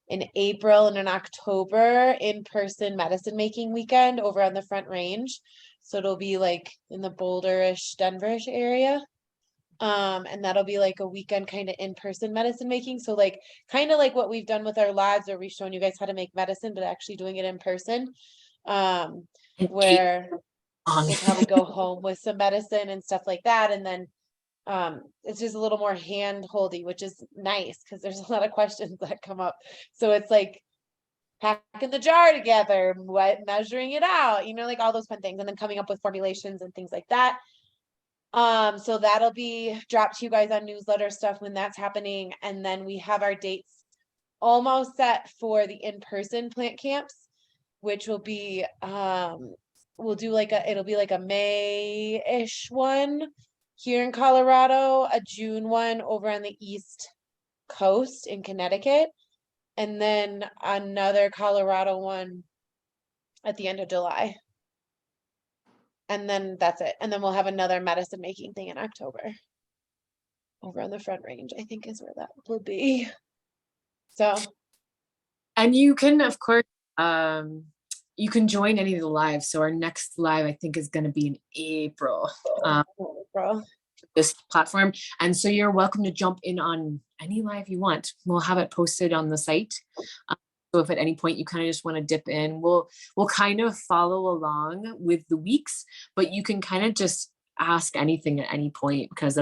in April and in October, in-person medicine making weekend over on the Front Range. So it'll be like in the Boulder-ish, Denver-ish area. And that'll be like a weekend kind of in-person medicine making. So like kind of like what we've done with our labs where we've shown you guys how to make medicine, but actually doing it in person. Where we'll probably go home with some medicine and stuff like that. And then it's just a little more hand holdy, which is nice because there's a lot of questions that come up. So it's like packing the jar together, measuring it out, you know, like all those fun things, and then coming up with formulations and things like that. So that'll be dropped to you guys on newsletter stuff when that's happening. And then we have our dates almost set for the in-person plant camps, which will be we'll do like it'll be like a May-ish one here in Colorado, a June one over on the East Coast in Connecticut, and then another Colorado one at the end of July. And then that's it. And then we'll have another medicine making thing in October over on the Front Range, I think is where that will be. So, And you can, of course, you can join any of the lives. So our next live, I think, is going to be in April. bro. This platform, and so you're welcome to jump in on any live you want. We'll have it posted on the site. So if at any point you kind of just want to dip in, we'll kind of follow along with the weeks, but you can kind of just ask anything at any point, because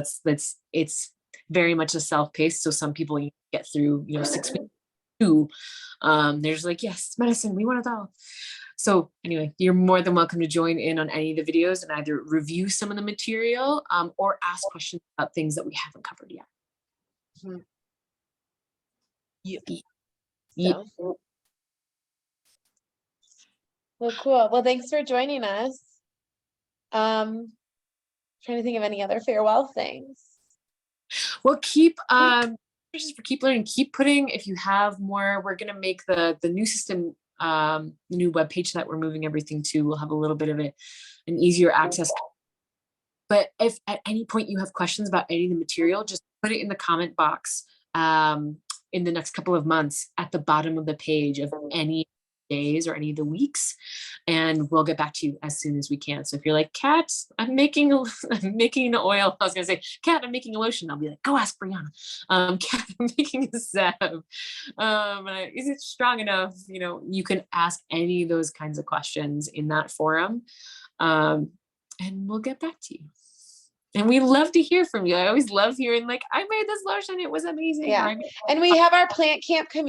it's very much a self-paced. So some people you get through, 6 weeks, they're just like, yes, medicine, we want it all. So anyway, you're more than welcome to join in on any of the videos and either review some of the material or ask questions about things that we haven't covered yet. So. Well, cool. Well, thanks for joining us. Trying to think of any other farewell things. Well, keep learning, keep putting, if you have more, we're going to make the new system, the new webpage that we're moving everything to, will have a little bit of an easier access. But if at any point you have questions about any of the material, just put it in the comment box in the next couple of months at the bottom of the page of any days or any of the weeks, and we'll get back to you as soon as we can. So if you're like, Kat, I'm making an oil, I was gonna say, Kat, I'm making a lotion, I'll be like, go ask Brianna. Kat, I'm making a salve. Is it strong enough? You can ask any of those kinds of questions in that forum, and we'll get back to you. And we love to hear from you. I always love hearing, like, I made this lotion, it was amazing. Yeah. And we have our plant camp community